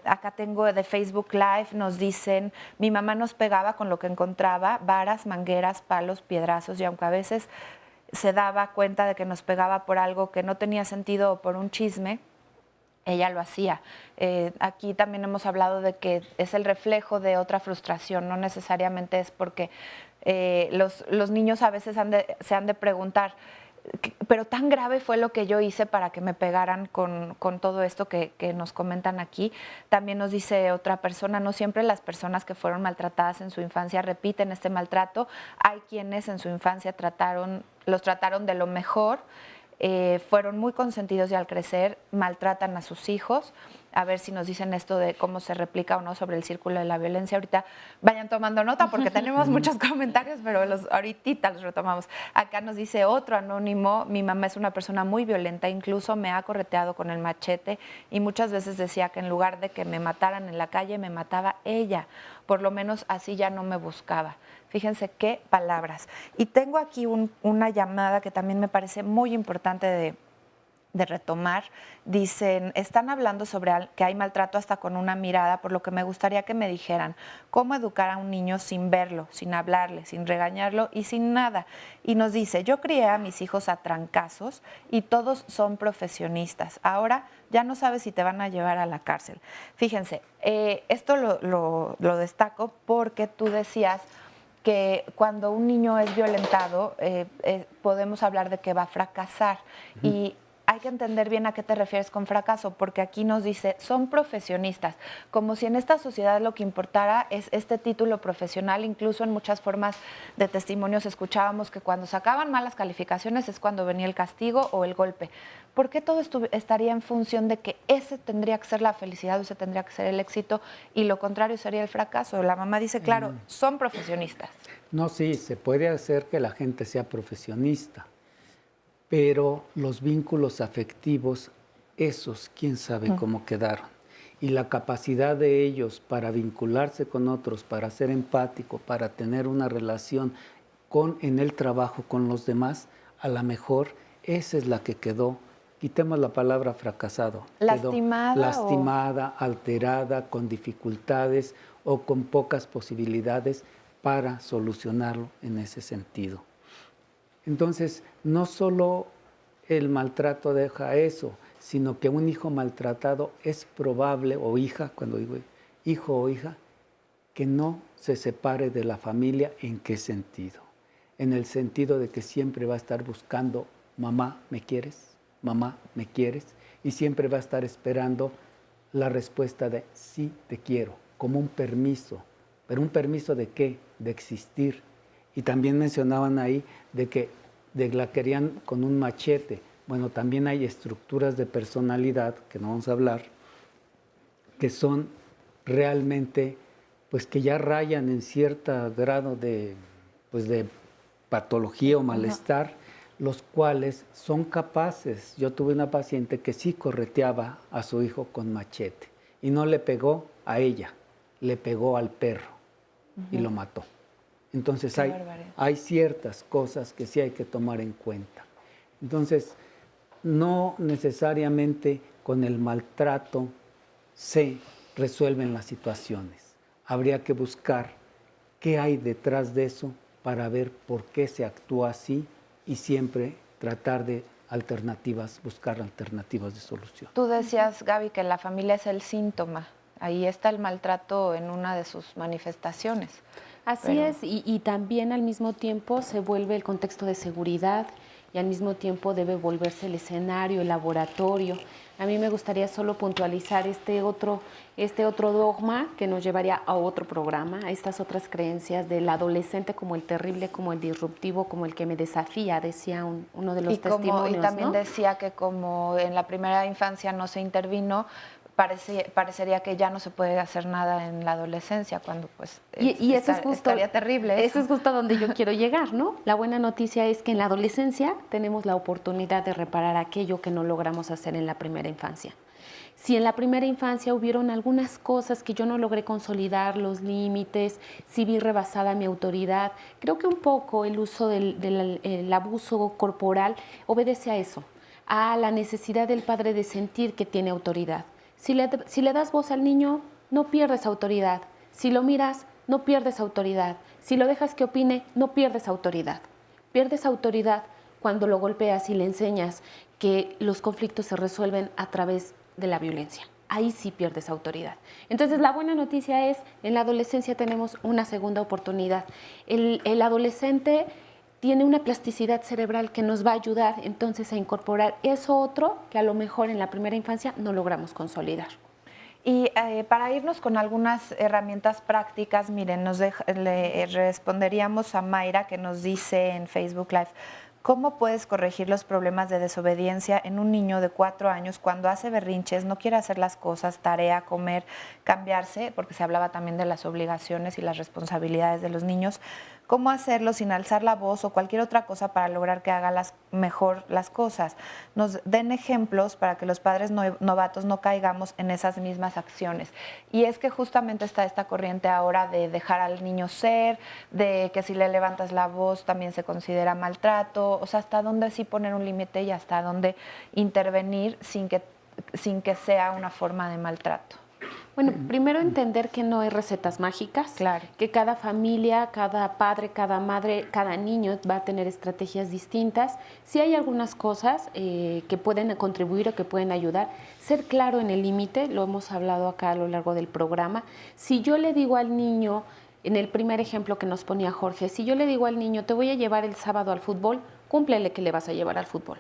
acá tengo de Facebook Live, nos dicen, mi mamá nos pegaba con lo que encontraba, varas, mangueras, palos, piedrazos, y aunque a veces se daba cuenta de que nos pegaba por algo que no tenía sentido o por un chisme, ella lo hacía. Aquí también hemos hablado de que es el reflejo de otra frustración, no necesariamente es porque los niños a veces se han de preguntar, pero tan grave fue lo que yo hice para que me pegaran con todo esto que nos comentan aquí. También nos dice otra persona, no siempre las personas que fueron maltratadas en su infancia repiten este maltrato. Hay quienes en su infancia los trataron de lo mejor, fueron muy consentidos y al crecer maltratan a sus hijos. A ver si nos dicen esto de cómo se replica o no sobre el círculo de la violencia. Ahorita vayan tomando nota porque tenemos muchos comentarios, pero ahorita los retomamos. Acá nos dice otro anónimo, mi mamá es una persona muy violenta, incluso me ha correteado con el machete y muchas veces decía que en lugar de que me mataran en la calle, me mataba ella. Por lo menos así ya no me buscaba. Fíjense qué palabras. Y tengo aquí una llamada que también me parece muy importante de retomar. Dicen, están hablando sobre que hay maltrato hasta con una mirada, por lo que me gustaría que me dijeran cómo educar a un niño sin verlo, sin hablarle, sin regañarlo y sin nada. Y nos dice, yo crié a mis hijos a trancazos y todos son profesionistas. Ahora ya no sabes si te van a llevar a la cárcel. Fíjense, esto lo destaco porque tú decías que cuando un niño es violentado podemos hablar de que va a fracasar. Y hay que entender bien a qué te refieres con fracaso, porque aquí nos dice, son profesionistas, como si en esta sociedad lo que importara es este título profesional. Incluso en muchas formas de testimonios escuchábamos que cuando sacaban malas calificaciones es cuando venía el castigo o el golpe. ¿Por qué todo esto estaría en función de que ese tendría que ser la felicidad o ese tendría que ser el éxito y lo contrario sería el fracaso? La mamá dice, claro, son profesionistas. No, sí, se puede hacer que la gente sea profesionista, pero los vínculos afectivos, esos, quién sabe cómo quedaron. Y la capacidad de ellos para vincularse con otros, para ser empático, para tener una relación en el trabajo con los demás, a lo mejor esa es la que quedó. Quitemos la palabra fracasado. Lastimada. Lastimada, alterada, con dificultades o con pocas posibilidades para solucionarlo en ese sentido. Entonces, no solo el maltrato deja eso, sino que un hijo maltratado es probable, o hija, cuando digo hijo o hija, que no se separe de la familia. ¿En qué sentido? En el sentido de que siempre va a estar buscando, mamá, ¿me quieres? Mamá, ¿me quieres? Y siempre va a estar esperando la respuesta de sí, te quiero, como un permiso. ¿Pero un permiso de qué? De existir. Y también mencionaban ahí de que la querían con un machete. Bueno, también hay estructuras de personalidad, que no vamos a hablar, que son realmente, pues que ya rayan en cierto grado de patología o malestar, los cuales son capaces. Yo tuve una paciente que sí correteaba a su hijo con machete y no le pegó a ella, le pegó al perro y lo mató. Entonces hay ciertas cosas que sí hay que tomar en cuenta. Entonces, no necesariamente con el maltrato se resuelven las situaciones. Habría que buscar qué hay detrás de eso para ver por qué se actúa así y siempre tratar de buscar alternativas de solución. Tú decías, Gaby, que la familia es el síntoma. Ahí está el maltrato en una de sus manifestaciones. Así es, y también al mismo tiempo se vuelve el contexto de seguridad y al mismo tiempo debe volverse el escenario, el laboratorio. A mí me gustaría solo puntualizar este otro dogma que nos llevaría a otro programa, a estas otras creencias del adolescente como el terrible, como el disruptivo, como el que me desafía, decía uno de los testimonios. Y también ¿no? decía que como en la primera infancia no se intervino, parecería que ya no se puede hacer nada en la adolescencia, cuando pues y eso es justo, estaría terrible. Eso es justo donde yo quiero llegar, ¿no? La buena noticia es que en la adolescencia tenemos la oportunidad de reparar aquello que no logramos hacer en la primera infancia. Si en la primera infancia hubieron algunas cosas que yo no logré consolidar, los límites, si vi rebasada mi autoridad, creo que un poco el uso del abuso corporal obedece a eso, a la necesidad del padre de sentir que tiene autoridad. Si le das voz al niño, no pierdes autoridad. Si lo miras, no pierdes autoridad. Si lo dejas que opine, no pierdes autoridad. Pierdes autoridad cuando lo golpeas y le enseñas que los conflictos se resuelven a través de la violencia. Ahí sí pierdes autoridad. Entonces, la buena noticia es, en la adolescencia tenemos una segunda oportunidad. El adolescente tiene una plasticidad cerebral que nos va a ayudar entonces a incorporar eso otro que a lo mejor en la primera infancia no logramos consolidar. Y para irnos con algunas herramientas prácticas, miren, le responderíamos a Mayra, que nos dice en Facebook Live: ¿cómo puedes corregir los problemas de desobediencia en un niño de 4 años cuando hace berrinches, no quiere hacer las cosas, tarea, comer, cambiarse? Porque se hablaba también de las obligaciones y las responsabilidades de los niños. ¿Cómo hacerlo sin alzar la voz o cualquier otra cosa para lograr que haga mejor las cosas? Nos den ejemplos para que los padres novatos no caigamos en esas mismas acciones. Y es que justamente está esta corriente ahora de dejar al niño ser, de que si le levantas la voz también se considera maltrato. O sea, hasta dónde sí poner un límite y hasta dónde intervenir sin que sea una forma de maltrato. Bueno, primero entender que no hay recetas mágicas, claro, que cada familia, cada padre, cada madre, cada niño va a tener estrategias distintas. Sí hay algunas cosas que pueden contribuir o que pueden ayudar. Ser claro en el límite, lo hemos hablado acá a lo largo del programa. Si yo le digo al niño, en el primer ejemplo que nos ponía Jorge, si yo le digo al niño, te voy a llevar el sábado al fútbol, cúmplele que le vas a llevar al fútbol.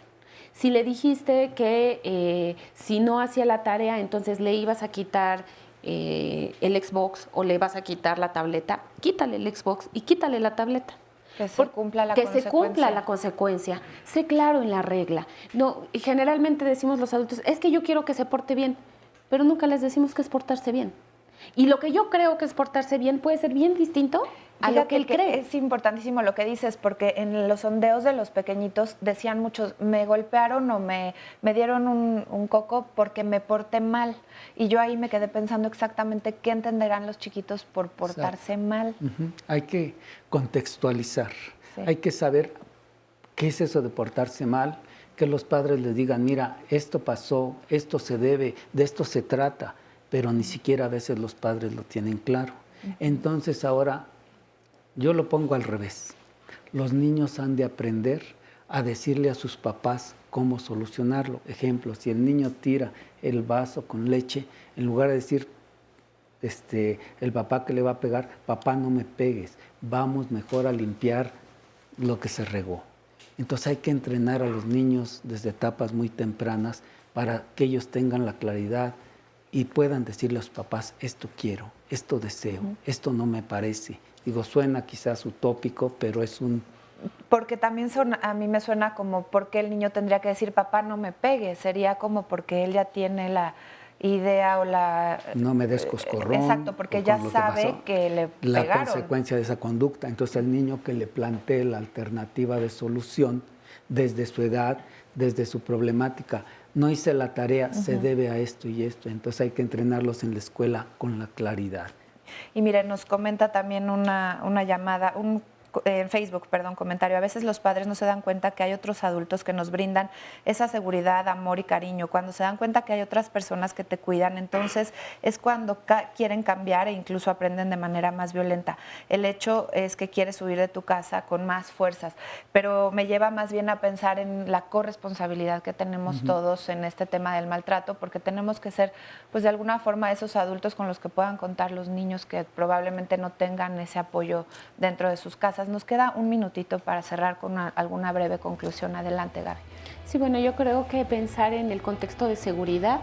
Si le dijiste que si no hacía la tarea, entonces le ibas a quitar el Xbox o le vas a quitar la tableta, quítale el Xbox y quítale la tableta. Que se cumpla la consecuencia. Que se cumpla la consecuencia. Sé claro en la regla. No, y generalmente decimos los adultos, es que yo quiero que se porte bien, pero nunca les decimos que es portarse bien. Y lo que yo creo que es portarse bien puede ser bien distinto a lo que él cree. Es importantísimo lo que dices, porque en los sondeos de los pequeñitos decían muchos, me golpearon o me dieron un coco porque me porté mal. Y yo ahí me quedé pensando exactamente qué entenderán los chiquitos por portarse mal. Hay que contextualizar, hay que saber qué es eso de portarse mal, que los padres les digan, mira, esto pasó, esto se debe, de esto se trata, pero ni siquiera a veces los padres lo tienen claro. Entonces ahora yo lo pongo al revés. Los niños han de aprender a decirle a sus papás cómo solucionarlo. Ejemplo, si el niño tira el vaso con leche, en lugar de decir el papá que le va a pegar, papá no me pegues, vamos mejor a limpiar lo que se regó. Entonces hay que entrenar a los niños desde etapas muy tempranas para que ellos tengan la claridad y puedan decirle a los papás, esto quiero, esto deseo, esto no me parece. Digo, suena quizás utópico, pero es un Porque también a mí me suena como por qué el niño tendría que decir papá no me pegue, sería como porque él ya tiene la idea o la... No me des coscorrón. Exacto, porque ya sabe que le pegaron. La consecuencia de esa conducta. Entonces el niño que le plantee la alternativa de solución desde su edad, desde su problemática, no hice la tarea, se debe a esto y esto. Entonces hay que entrenarlos en la escuela con la claridad. Y mire, nos comenta también una llamada, en Facebook, comentario. A veces los padres no se dan cuenta que hay otros adultos que nos brindan esa seguridad, amor y cariño. Cuando se dan cuenta que hay otras personas que te cuidan, entonces es cuando quieren cambiar e incluso aprenden de manera más violenta. El hecho es que quieres huir de tu casa con más fuerzas, pero me lleva más bien a pensar en la corresponsabilidad que tenemos todos en este tema del maltrato, porque tenemos que ser, pues de alguna forma, esos adultos con los que puedan contar los niños que probablemente no tengan ese apoyo dentro de sus casas. Nos queda un minutito para cerrar con alguna breve conclusión. Adelante, Gaby. Sí, bueno, yo creo que pensar en el contexto de seguridad,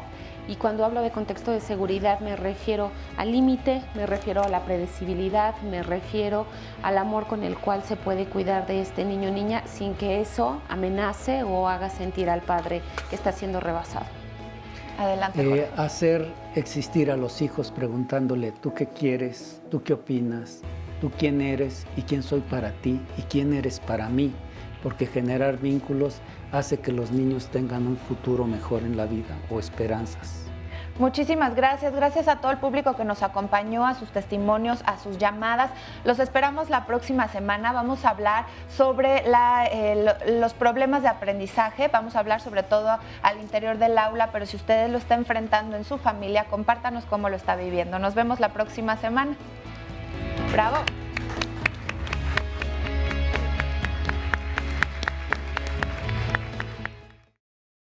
y cuando hablo de contexto de seguridad me refiero al límite, me refiero a la predecibilidad, me refiero al amor con el cual se puede cuidar de este niño o niña sin que eso amenace o haga sentir al padre que está siendo rebasado. Adelante. Hacer existir a los hijos preguntándole, ¿tú qué quieres? ¿Tú qué opinas? ¿Tú quién eres y quién soy para ti y quién eres para mí? Porque generar vínculos hace que los niños tengan un futuro mejor en la vida o esperanzas. Muchísimas gracias. Gracias a todo el público que nos acompañó, a sus testimonios, a sus llamadas. Los esperamos la próxima semana. Vamos a hablar sobre los problemas de aprendizaje. Vamos a hablar sobre todo al interior del aula, pero si usted lo está enfrentando en su familia, compártanos cómo lo está viviendo. Nos vemos la próxima semana. ¡Bravo!